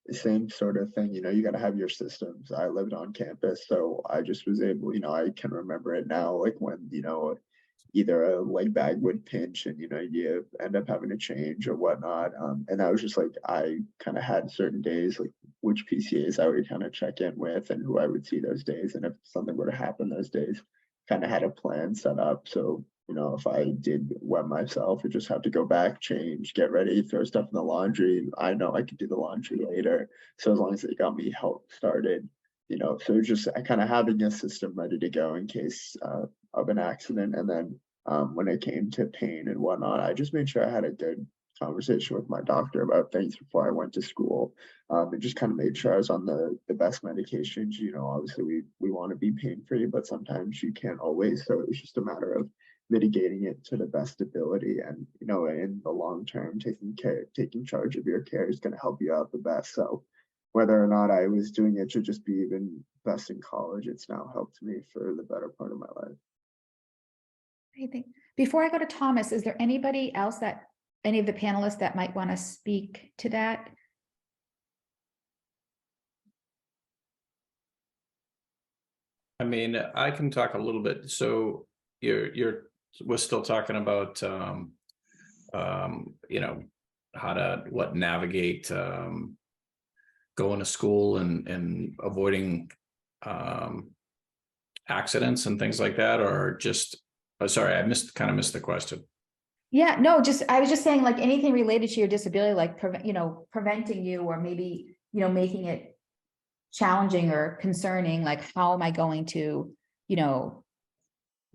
The same sort of thing, you know, you got to have your systems. I lived on campus, so I just was able, you know, I can remember it now, like when, you know, either a leg bag would pinch and, you know, you end up having to change or whatnot. And that was just like, I kind of had certain days, like which PCAs I would kind of check in with and who I would see those days. And if something were to happen those days, kind of had a plan set up. So, you know, if I did wet myself, I just have to go back, change, get ready, throw stuff in the laundry. I know I could do the laundry later. So as long as they got me help started, you know, so just kind of having a system ready to go in case of an accident. And then when it came to pain and whatnot, I just made sure I had a good conversation with my doctor about things before I went to school. And just kind of made sure I was on the best medications. You know, obviously we want to be pain free, but sometimes you can't always. So it's just a matter of mitigating it to the best ability. And, you know, in the long term, taking charge of your care is going to help you out the best. So whether or not I was doing it to just be even best in college, it's now helped me for the better part of my life. Before I go to Thomas, is there anybody else any of the panelists that might want to speak to that? I mean, I can talk a little bit. So we're still talking about, you know, what navigate, going to school and avoiding, accidents and things like that, or just, oh, sorry, I kind of missed the question. Yeah, no, I was just saying like anything related to your disability, like preventing you, or maybe, you know, making it challenging or concerning, like how am I going to, you know,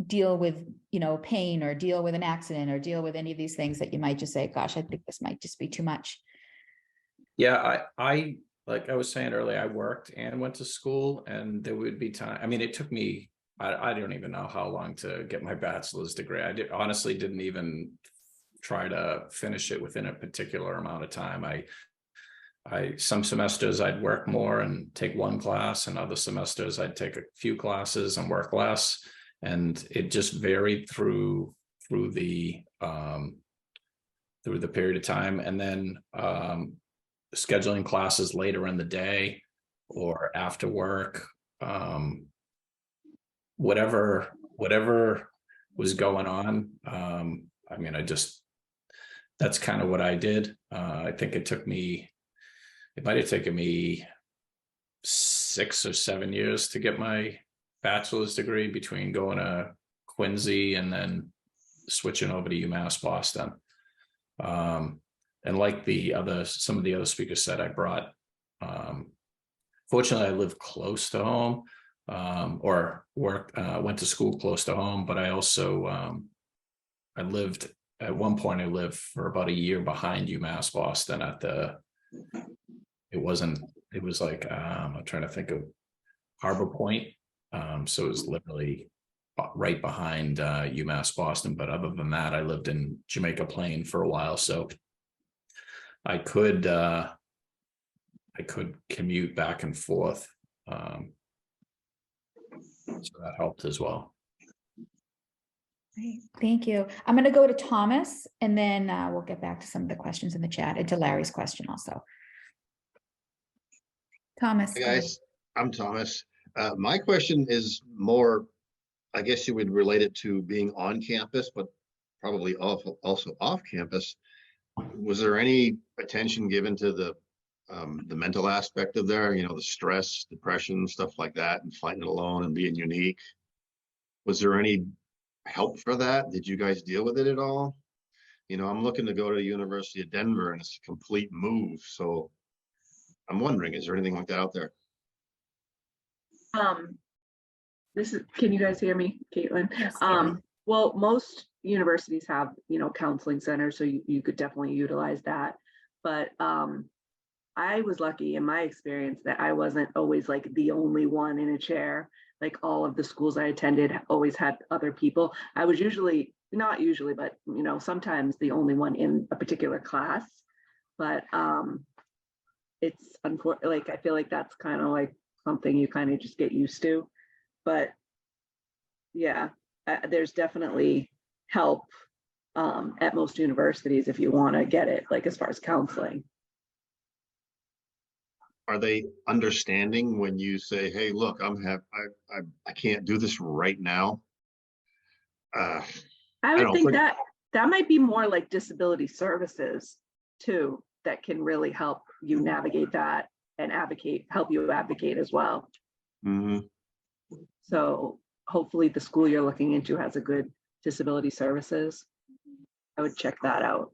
deal with, you know, pain or deal with an accident or deal with any of these things that you might just say, gosh, I think this might just be too much. Yeah, I like I was saying earlier, I worked and went to school, and there would be time. I mean, it took me, I don't even know how long to get my bachelor's degree. I honestly didn't even try to finish it within a particular amount of time. Some semesters I'd work more and take one class, and other semesters I'd take a few classes and work less. And it just varied through the period of time. And then scheduling classes later in the day or after work, whatever was going on. I mean, that's kind of what I did. I think it might have taken me 6 or 7 years to get my bachelor's degree, between going to Quincy and then switching over to UMass Boston. And like some of the other speakers said, I brought, fortunately I live close to home, or went to school close to home, but I also, at one point I lived for about a year behind UMass Boston it was like, I'm trying to think of Harbor Point. So it was literally right behind UMass Boston. But other than that, I lived in Jamaica Plain for a while. So I could commute back and forth. So that helped as well. Great. Thank you. I'm going to go to Thomas, and then we'll get back to some of the questions in the chat, and to Larry's question also. Thomas. Hey go ahead. guys, I'm Thomas. My question is more, I guess you would relate it to being on campus, but probably also off campus. Was there any attention given to the mental aspect of there, you know, the stress, depression, stuff like that, and fighting it alone and being unique? Was there any help for that? Did you guys deal with it at all? You know, I'm looking to go to the University of Denver and it's a complete move. So I'm wondering, is there anything like that out there? Can you guys hear me, Caitlin? Yes, Caitlin. Well, most universities have, counseling centers, so you could definitely utilize that. But I was lucky in my experience that I wasn't always like the only one in a chair. Like all of the schools I attended always had other people. I was usually, not usually, but sometimes the only one in a particular class. But it's unfortunate, like I feel like that's kind of like something you kind of just get used to. But yeah, there's definitely help at most universities if you want to get it, like as far as counseling. Are they understanding when you say, hey, look, I can't do this right now? I I would don't think think- that might be more like disability services too, that can really help you navigate that and help you advocate as well. Mhm. So hopefully the school you're looking into has a good disability services. I would check that out.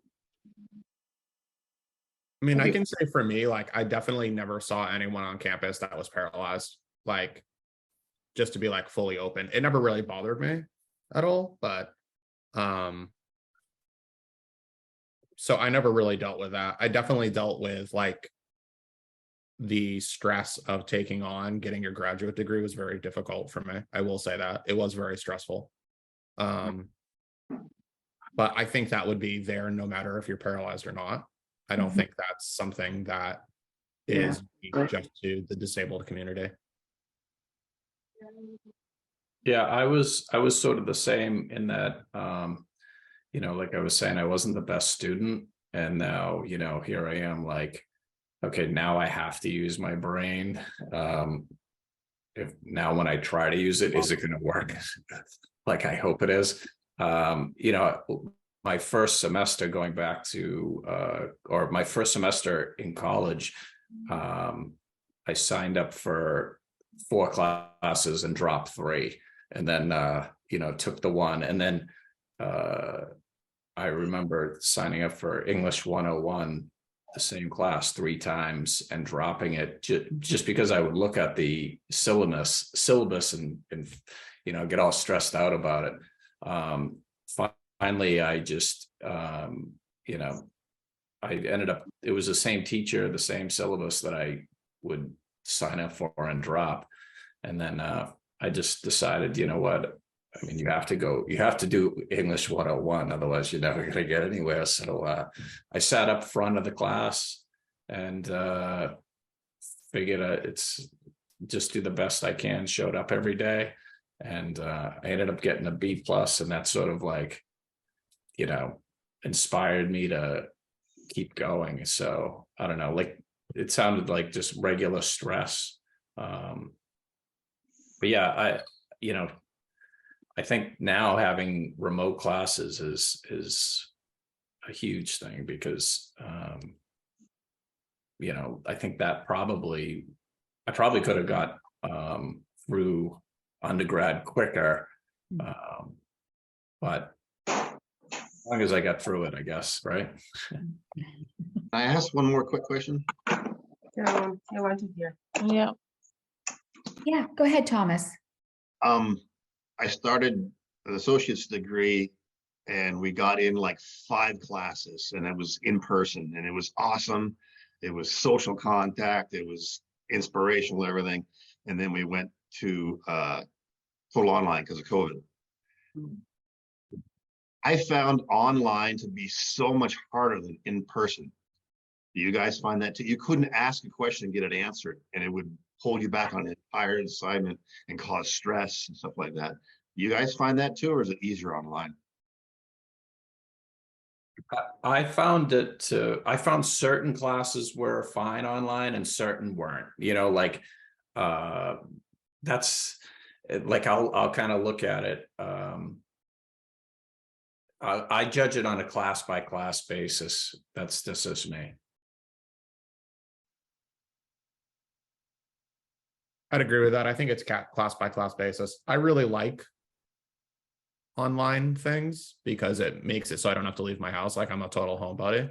I mean, I Okay. can say for me, like, I definitely never saw anyone on campus that was paralyzed. Like, just to be like fully open, it never really bothered me at all. But so I never really dealt with that. I definitely dealt with like the stress of taking on getting your graduate degree was very difficult for me. I will say that it was very stressful. But I think that would be there no matter if you're paralyzed or not. I don't think that's something that is unique just to the disabled community. Yeah, I was sort of the same in that, like I was saying, I wasn't the best student. And now, here I am like, okay, now I have to use my brain. If now when I try to use it, is it going to work like I hope it is? My first semester going back to, or my first semester in college, I signed up for 4 classes and dropped 3. And then, took the one. And then I remember signing up for English 101, the same class 3 times and dropping it just because I would look at the syllabus and get all stressed out about it. Finally, I just, I ended up, it was the same teacher, the same syllabus that I would sign up for and drop. And then I just decided, you know what? I mean, you have to do English 101, otherwise you're never going to get anywhere. So I sat up front of the class and figured it's just do the best I can, showed up every day. And I ended up getting a B+, and that sort of like, inspired me to keep going. So I don't know, like it sounded like just regular stress. But yeah, I think now having remote classes is a huge thing because I think that I probably could have got through undergrad quicker, but as long as I got through it, I guess, right? Can I ask one more quick question? Yeah. Yeah, go ahead, Thomas. I started an associate's degree and we got in like 5 classes and it was in person and it was awesome. It was social contact. It was inspirational, everything. And then we went to full online because of COVID. I found online to be so much harder than in person. Do you guys find that too? You couldn't ask a question and get it answered, and it would hold you back on an entire assignment and cause stress and stuff like that. You guys find that too, or is it easier online? I found I found certain classes were fine online and certain weren't, like, that's like, I'll kind of look at it. I judge it on a class by class basis. That's just me. I'd agree with that. I think it's class by class basis. I really like online things because it makes it so I don't have to leave my house. Like, I'm a total homebody,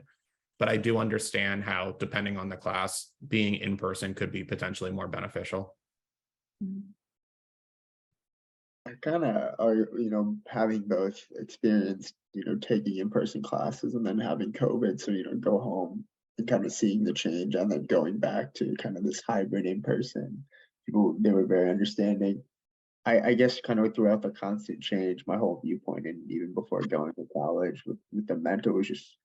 but I do understand how, depending on the class, being in person could be potentially more beneficial. I kind of are, having both experienced, taking in-person classes and then having COVID. So, go home and kind of seeing the change and then going back to kind of this hybrid in-person. People, they were very understanding. I guess kind of throughout the constant change, my whole viewpoint, and even before going to college with the mentor was just,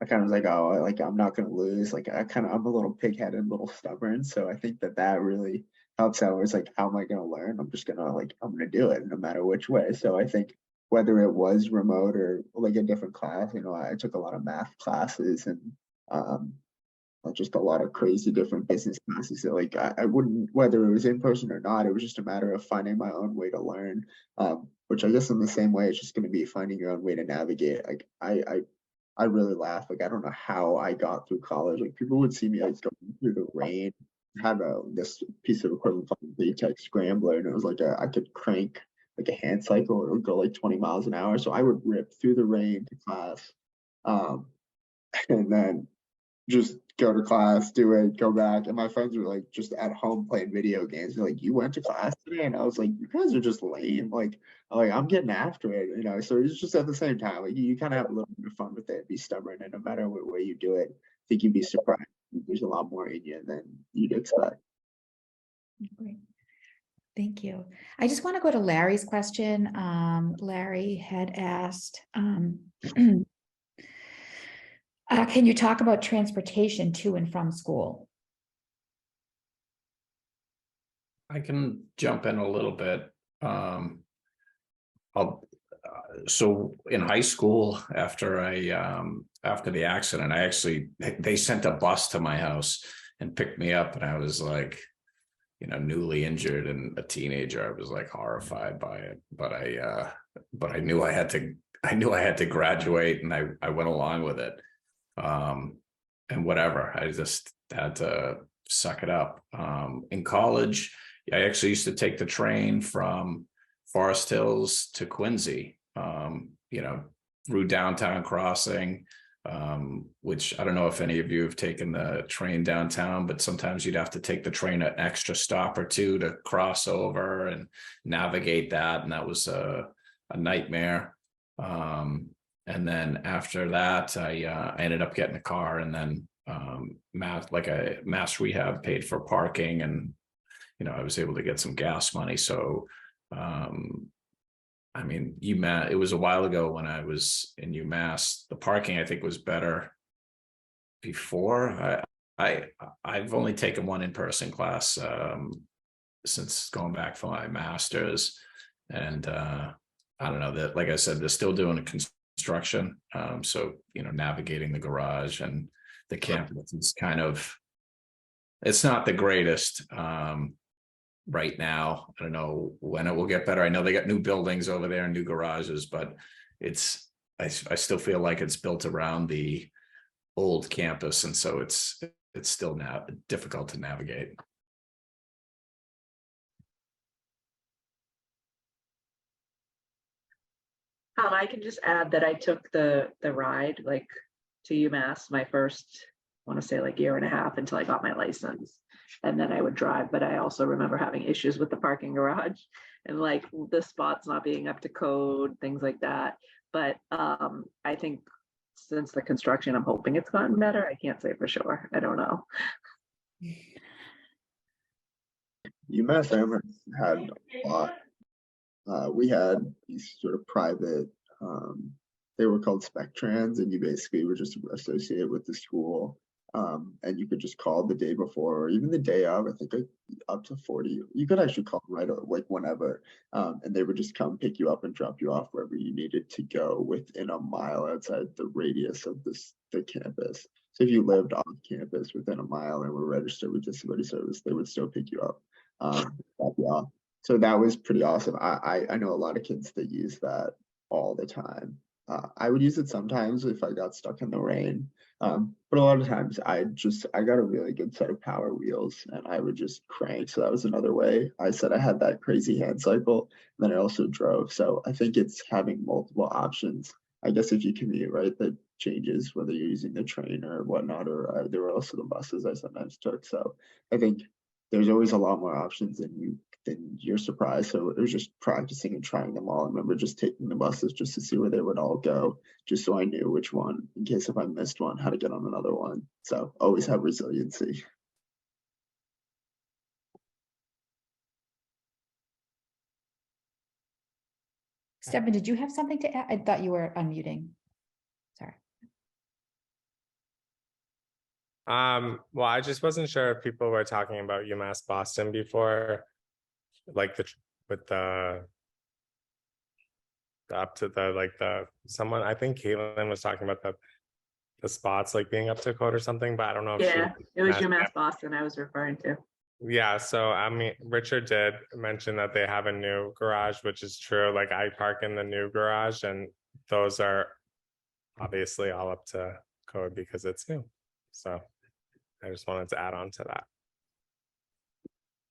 I kind of was like, oh, like, I'm not going to lose. Like, I'm a little pig-headed, a little stubborn. So I think that really helps out. It's like, how am I going to learn? I'm just going to I'm going to do it no matter which way. So I think whether it was remote or like a different class, I took a lot of math classes and just a lot of crazy different business classes that like I wouldn't, whether it was in person or not, it was just a matter of finding my own way to learn, which I guess in the same way it's just going to be finding your own way to navigate. Like I really laugh. Like, I don't know how I got through college. Like, people would see me like going through the rain. I had this piece of equipment called a VTEC scrambler, and it was like I could crank like a hand cycle. It would go like 20 miles an hour. So I would rip through the rain to class, and then just go to class, do it, go back. And my friends were like just at home playing video games. They're like, you went to class today? And I was like, you guys are just lame. Like I'm getting after it, So it's just at the same time, like you kind of have a little bit of fun with it, be stubborn, and no matter what way you do it, I think you'd be surprised. There's a lot more in you than you'd expect. Great. Thank you. I just want to go to Larry's question. Larry had asked, can you talk about transportation to and from school? I can jump in a little bit. So in high school, after the accident, they sent a bus to my house and picked me up, and I was like, newly injured and a teenager. I was like horrified by it, but I knew I had to graduate, and I went along with it. And whatever, I just had to suck it up. In college, I actually used to take the train from Forest Hills to Quincy, through downtown crossing, which I don't know if any of you have taken the train downtown, but sometimes you'd have to take the train an extra stop or two to cross over and navigate that. And that was a nightmare. And then after that, I ended up getting a car, and then mass rehab paid for parking, and I was able to get some gas money. So UMass, it was a while ago when I was in UMass. The parking I think was better before. I've only taken one in-person class since going back for my master's, and I don't know, that, like I said, they're still doing a construction, so navigating the garage and the campus is it's not the greatest right now. I don't know when it will get better. I know they got new buildings over there and new garages, but I still feel like it's built around the old campus, and so it's still now difficult to navigate. I can just add that I took the ride to UMass my first, I want to say year and a half until I got my license, and then I would drive. But I also remember having issues with the parking garage and the spots not being up to code, things like that. But I think since the construction, I'm hoping it's gotten better. I can't say for sure. I don't know. UMass Amherst had a lot. We had these sort of private, they were called spec trans, and you basically were just associated with the school. And you could just call the day before or even the day of. I think up to 40. You could actually call right like whenever, and they would just come pick you up and drop you off wherever you needed to go within a mile outside the radius of the campus. So if you lived off campus within a mile and were registered with disability service, they would still pick you up, drop you off. So that was pretty awesome. I know a lot of kids that use that all the time. I would use it sometimes if I got stuck in the rain. But a lot of times I got a really good set of power wheels and I would just crank. So that was another way. I said I had that crazy hand cycle, and then I also drove. So I think it's having multiple options. I guess if you commute, right, that changes whether you're using the train or whatnot, or there were also the buses I sometimes took. So I think there's always a lot more options than you're surprised. So it was just practicing and trying them all. I remember just taking the buses just to see where they would all go, just so I knew which one, in case if I missed one, how to get on another one. So always have resiliency. Stefan, did you have something to add? I thought you were unmuting. Sorry. Well, I just wasn't sure if people were talking about UMass Boston before, like up to someone, I think Caitlin was talking about the spots like being up to code or something, but I don't know if Yeah, it was UMass Boston I was referring to. Yeah, so I mean, Richard did mention that they have a new garage, which is true. Like I park in the new garage and those are obviously all up to code because it's new. So I just wanted to add on to that.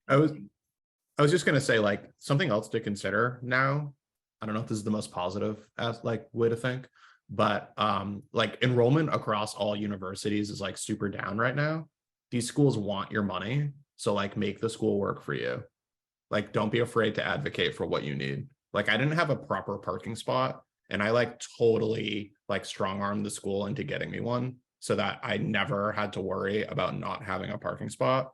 I was just gonna say, like, something else to consider now. I don't know if this is the most positive as like way to think, but like enrollment across all universities is like super down right now. These schools want your money, so like make the school work for you. Like, don't be afraid to advocate for what you need. Like, I didn't have a proper parking spot, and I like totally like strong armed the school into getting me one so that I never had to worry about not having a parking spot.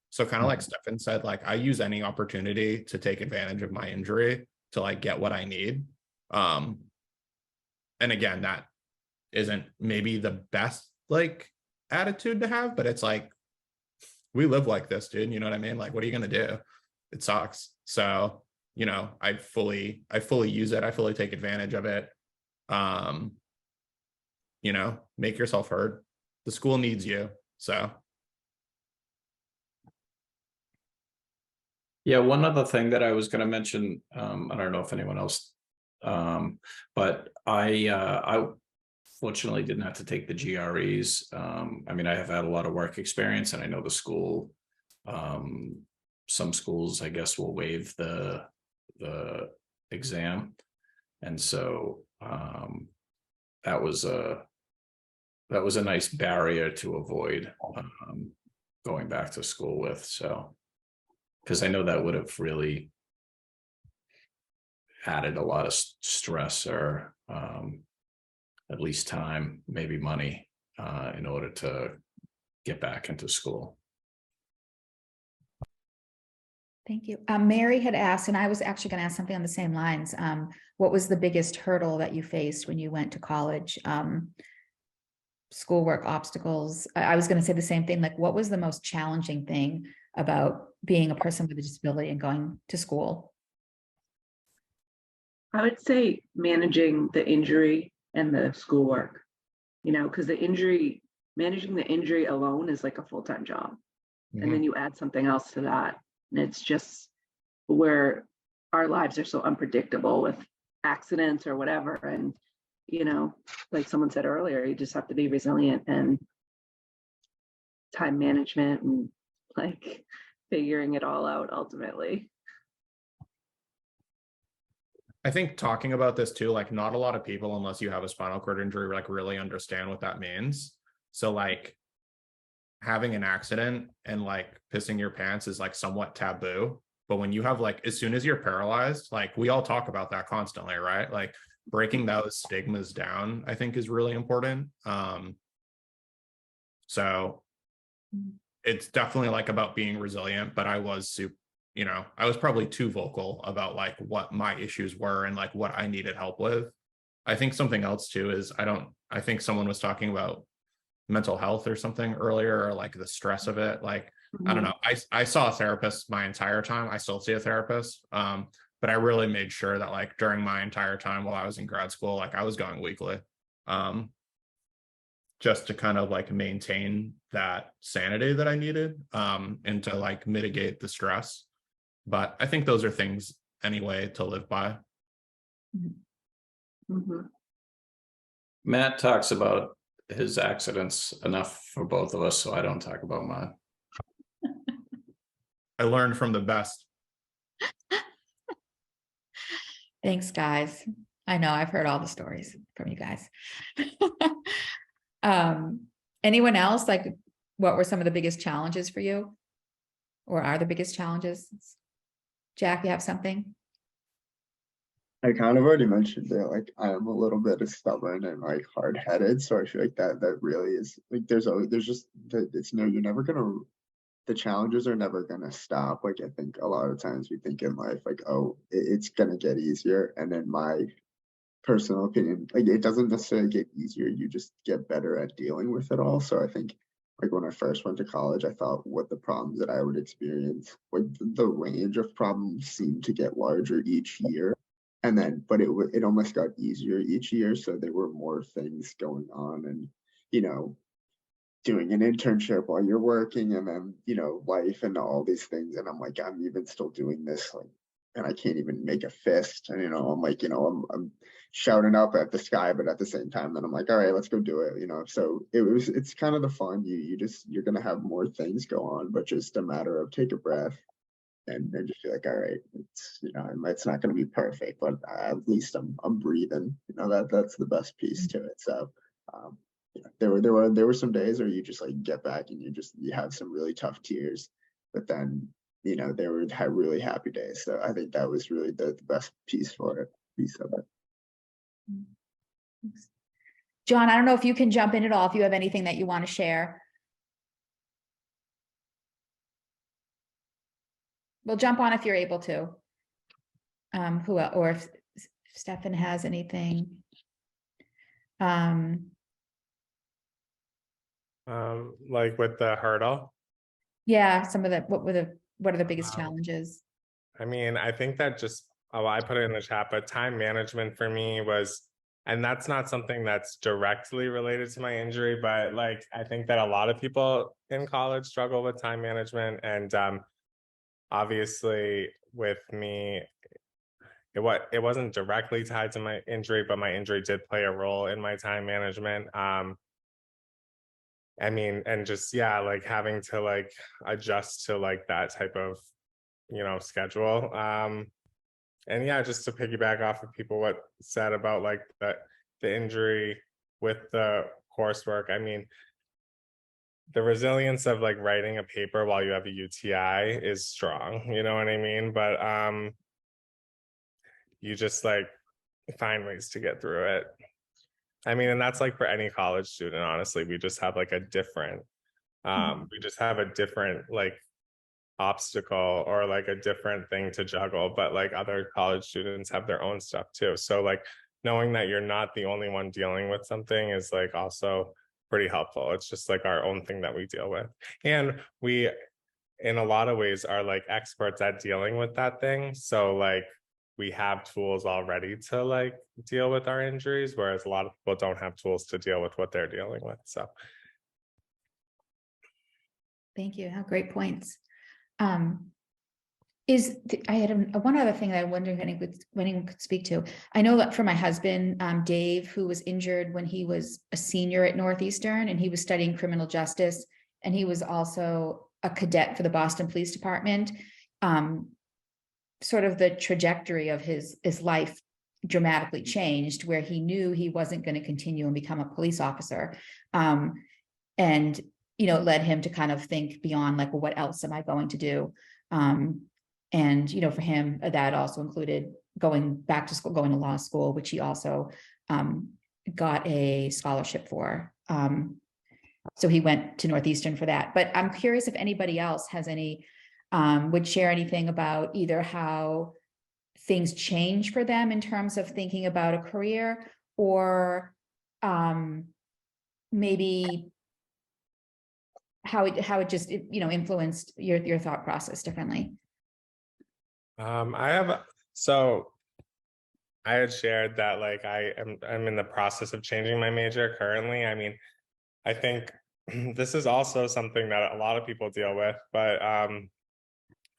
So kind of like Stefan said, like I use any opportunity to take advantage of my injury to like get what I need. And again, that isn't maybe the best like attitude to have, but it's like, we live like this, dude. You know what I mean? Like, what are you going to do? It sucks. So, you know, I fully use it. I fully take advantage of it. You know, make yourself heard. The school needs you. So. Yeah, one other thing that I was going to mention, I don't know if anyone else, but I fortunately didn't have to take the GREs. I mean, I have had a lot of work experience, and I know the school, some schools, I guess, will waive the exam, and so that was a nice barrier to avoid going back to school with. So. Because I know that would have really added a lot of stress or at least time, maybe money, in order to get back into school. Thank you. Mary had asked, and I was actually going to ask something on the same lines. What was the biggest hurdle that you faced when you went to college? Schoolwork obstacles. I was going to say the same thing. Like, what was the most challenging thing about being a person with a disability and going to school? I would say managing the injury and the schoolwork, you know, because managing the injury alone is like a full-time job. Mm-hmm. And then you add something else to that. And it's just where our lives are so unpredictable with accidents or whatever. And, you know, like someone said earlier, you just have to be resilient and time management and like figuring it all out ultimately. I think talking about this too, like not a lot of people, unless you have a spinal cord injury, like really understand what that means. So like having an accident and like pissing your pants is like somewhat taboo. But when you have like, as soon as you're paralyzed, like we all talk about that constantly, right? Like breaking those stigmas down, I think is really important. So it's definitely like about being resilient, but I was you know, I was probably too vocal about like what my issues were and like what I needed help with. I think something else too is I think someone was talking about mental health or something earlier, or like the stress of it. Like, I don't know. I saw a therapist my entire time. I still see a therapist. But I really made sure that like during my entire time while I was in grad school, like I was going weekly. Just to kind of like maintain that sanity that I needed, and to like mitigate the stress. But I think those are things anyway to live by. Matt talks about his accidents enough for both of us, so I don't talk about mine. I learned from the best. Thanks, guys. I know I've heard all the stories from you guys. Anyone else? Like, what were some of the biggest challenges for you? Or are the biggest challenges? Jack, you have something? I kind of already mentioned that, like, I am a little bit stubborn and like hard-headed, so I feel like that really is like there's just it's no, you're never gonna, the challenges are never gonna stop. Like I think a lot of times we think in life like, oh, it's gonna get easier, and in my personal opinion, like it doesn't necessarily get easier, you just get better at dealing with it all. So I think like when I first went to college, I thought what the problems that I would experience, like the range of problems seemed to get larger each year. And then, but it almost got easier each year. So there were more things going on, and, you know, doing an internship while you're working, and then, you know, life and all these things. And I'm like, I'm even still doing this, like, and I can't even make a fist. And, you know, I'm like, you know, I'm shouting up at the sky, but at the same time, then I'm like, all right, let's go do it, you know. So it's kind of the fun. You're gonna have more things go on, but just a matter of take a breath and just be like, all right, it's, you know, it's not going to be perfect, but at least I'm breathing, you know, that's the best piece to it. So you know, there were some days where you just like get back and you have some really tough tears, but then, you know, there were really happy days. So I think that was really the best piece of it. John, I don't know if you can jump in at all, if you have anything that you want to share. We'll jump on if you're able to. Or if Stefan has anything. Like with the hurdle. Yeah, some of the, what are the biggest Wow. challenges? I mean, I think that just, oh, I put it in the chat, but time management for me was, and that's not something that's directly related to my injury, but like, I think that a lot of people in college struggle with time management. And obviously with me, it wasn't directly tied to my injury, but my injury did play a role in my time management. I mean, and just, yeah, like having to like adjust to like that type of, you know, schedule. And yeah, just to piggyback off of people what said about like the injury with the coursework. I mean, the resilience of like writing a paper while you have a UTI is strong, you know what I mean? But you just like find ways to get through it. I mean, and that's like for any college student, honestly, we just have like a different, we just have a different like obstacle or like a different thing to juggle, but like other college students have their own stuff too. So like knowing that you're not the only one dealing with something is like also pretty helpful. It's just like our own thing that we deal with. And we, in a lot of ways, are like experts at dealing with that thing. So like we have tools already to like deal with our injuries, whereas a lot of people don't have tools to deal with what they're dealing with. So Thank you. How great points. I had one other thing that I wonder if anyone could speak to. I know that for my husband, Dave, who was injured when he was a senior at Northeastern, and he was studying criminal justice, and he was also a cadet for the Boston Police Department. Sort of the trajectory of his life dramatically changed, where he knew he wasn't going to continue and become a police officer. And, you know, it led him to kind of think beyond like, well, what else am I going to do? And, you know, for him, that also included going back to school, going to law school, which he also got a scholarship for. So he went to Northeastern for that. But I'm curious if anybody else has any, would share anything about either how things change for them in terms of thinking about a career, or maybe how it just, influenced your thought process differently. So I had shared that like I'm in the process of changing my major currently. I mean, I think this is also something that a lot of people deal with, but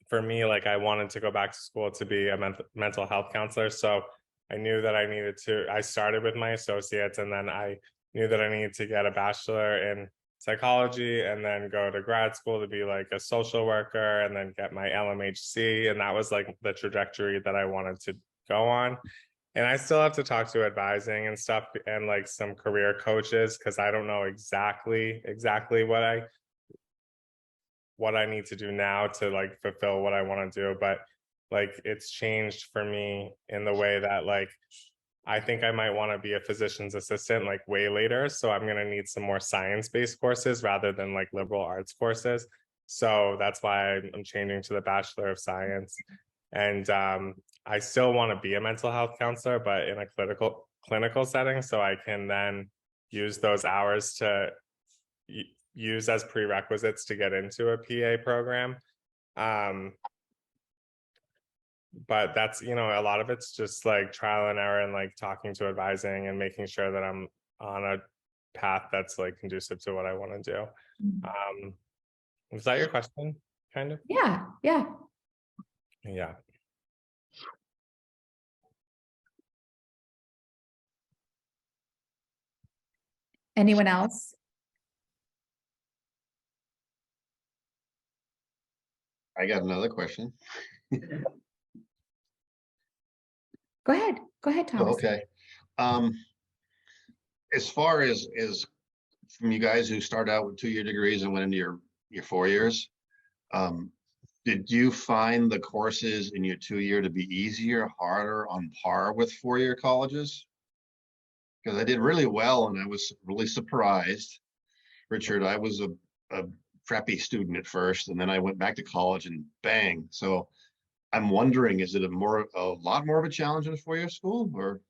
for me, like I wanted to go back to school to be a mental health counselor. So I knew that I started with my associates, and then I knew that I needed to get a bachelor in psychology and then go to grad school to be like a social worker and then get my LMHC. And that was like the trajectory that I wanted to go on. And I still have to talk to advising and stuff and like some career coaches, because I don't know exactly what I need to do now to like fulfill what I want to do. But like it's changed for me in the way that like I think I might want to be a physician's assistant like way later. So I'm going to need some more science-based courses rather than like liberal arts courses. So that's why I'm changing to the Bachelor of Science. And I still want to be a mental health counselor, but in a clinical setting, so I can then use those hours to use as prerequisites to get into a PA program. But that's, a lot of it's just like trial and error and like talking to advising and making sure that I'm on a path that's like conducive to what I want to do. Was that your question? Kind of? Yeah. Yeah. Anyone else? I got another question. Go ahead, Thomas. Okay. As far as from you guys who started out with 2-year degrees and went into your 4 years, did you find the courses in your 2-year to be easier, harder, on par with 4-year colleges? Because I did really well and I was really surprised. Richard, I was a preppy student at first, and then I went back to college and bang. So I'm wondering, is it a lot more of a challenge in a 4-year school, or?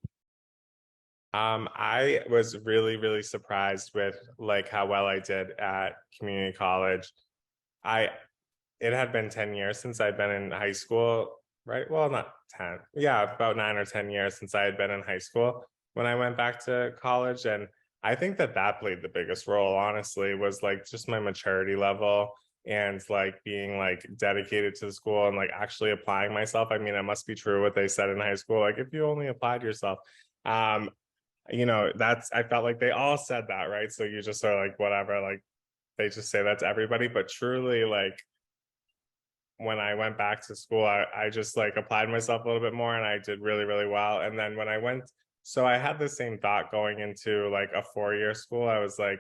I was really, really surprised with like how well I did at community college. It had been 10 years since I'd been in high school, right? Well, not 10. Yeah, about 9 or 10 years since I had been in high school when I went back to college. And I think that played the biggest role, honestly, was like just my maturity level and like being like dedicated to the school and like actually applying myself. I mean, it must be true what they said in high school, like if you only applied yourself. I felt like they all said that, right? So you just are like, whatever, like they just say that to everybody. But truly, like when I went back to school, I just like applied myself a little bit more and I did really, really well. And then when I went, so I had the same thought going into like a 4-year school. I was like,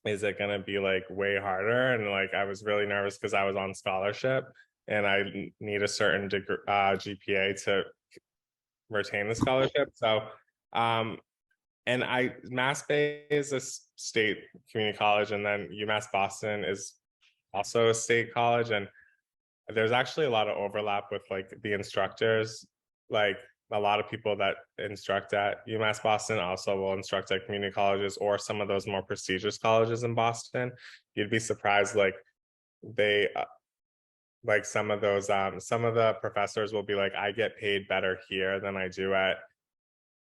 is it going to be like way harder? And like, I was really nervous because I was on scholarship and I need a certain GPA to retain the scholarship. So, and Mass Bay is a state community college, and then UMass Boston is also a state college. And there's actually a lot of overlap with like the instructors. Like a lot of people that instruct at UMass Boston also will instruct at community colleges or some of those more prestigious colleges in Boston. You'd be surprised, like they like some of the professors will be like, I get paid better here than I do at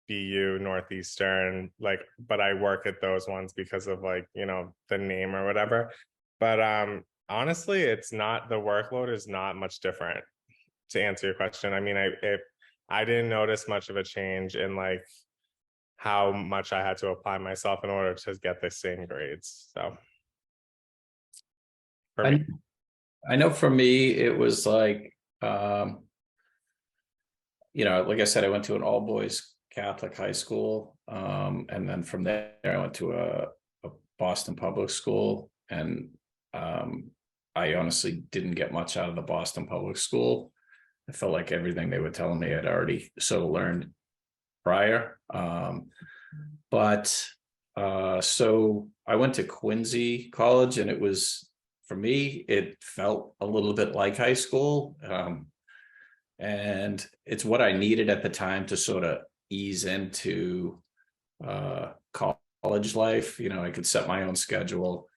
BU, Northeastern, like, but I work at those ones because of like, the name or whatever. But honestly, it's not, the workload is not much different, to answer your question. I mean, I didn't notice much of a change in like how much I had to apply myself in order to get the same grades. So for me. I know for me, it was like, like I said, I went to an all boys Catholic high school. And then from there, I went to a Boston public school. And I honestly didn't get much out of the Boston public school. I felt like everything they were telling me I'd already sort of learned prior. So I went to Quincy College, and it was, for me, it felt a little bit like high school. And it's what I needed at the time to sort of ease into college life. I could set my own schedule.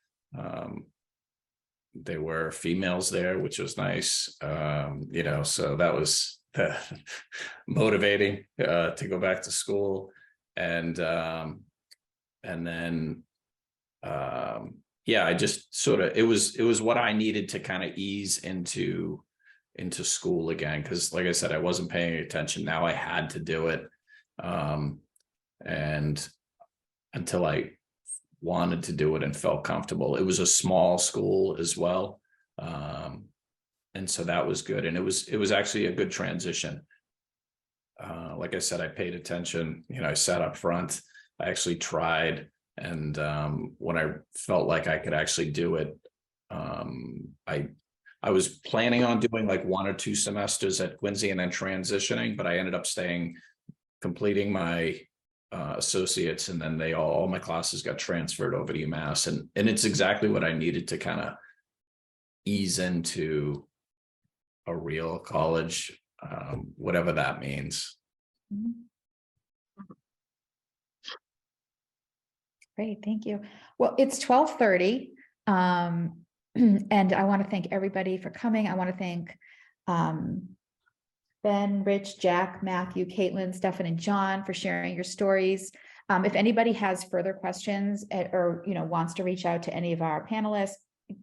There were females there, which was nice. So that was motivating to go back to school. And then I just sort of, it was what I needed to kind of ease into school again, because like I said, I wasn't paying attention. Now I had to do it. And until I wanted to do it and felt comfortable. It was a small school as well. And so that was good. And it was actually a good transition. Like I said, I paid attention, I sat up front, I actually tried. And when I felt like I could actually do it, I was planning on doing like 1 or 2 semesters at Quincy and then transitioning, but I ended up completing my associates, and then all my classes got transferred over to UMass, and it's exactly what I needed to kind of ease into a real college, whatever that means. Great, thank you. Well, it's 12:30, and I want to thank everybody for coming. I want to thank Ben, Rich, Jack, Matthew, Caitlin, Stefan, and John for sharing your stories. If anybody has further questions or wants to reach out to any of our panelists,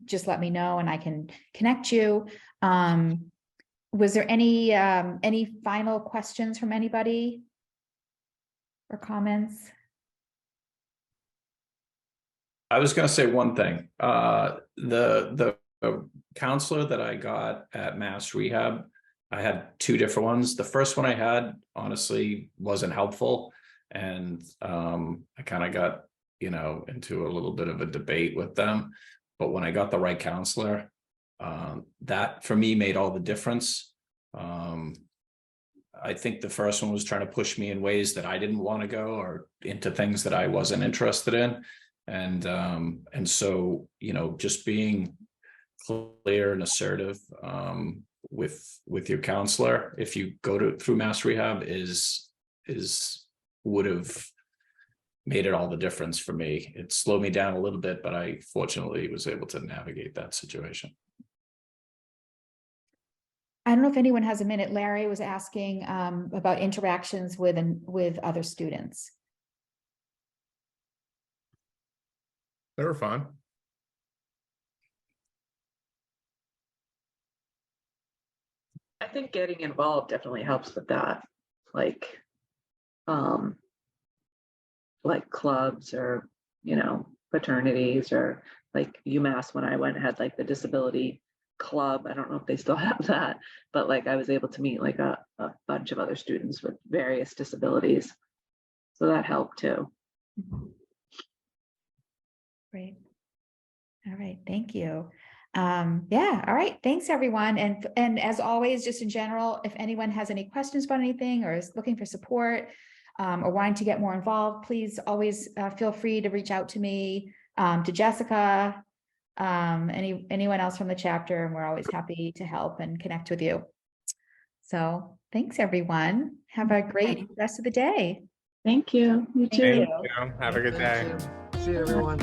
just let me know and I can connect you. Was there any final questions from anybody or comments? I was going to say one thing. The counselor that I got at Mass Rehab, I had 2 different ones. The first one I had honestly wasn't helpful. And I kind of got, into a little bit of a debate with them. But when I got the right counselor, that for me made all the difference. I think the first one was trying to push me in ways that I didn't want to go, or into things that I wasn't interested in. And so, just being clear and assertive with your counselor, if you go through Mass Rehab, would have made it all the difference for me. It slowed me down a little bit, but I fortunately was able to navigate that situation. I don't know if anyone has a minute. Larry was asking about interactions with other students. They were fun. I think getting involved definitely helps with that. Like clubs or, fraternities, or like UMass when I went had like the disability club. I don't know if they still have that, but like I was able to meet like a bunch of other students with various disabilities. So that helped too. Great. All right. Thank you. All right. Thanks everyone. And as always, just in general, if anyone has any questions about anything or is looking for support or wanting to get more involved, please always feel free to reach out to me, to Jessica, anyone else from the chapter, and we're always happy to help and connect with you. So thanks everyone. Have a great rest of the day. Thank you. You too. Have a good day. See you, everyone.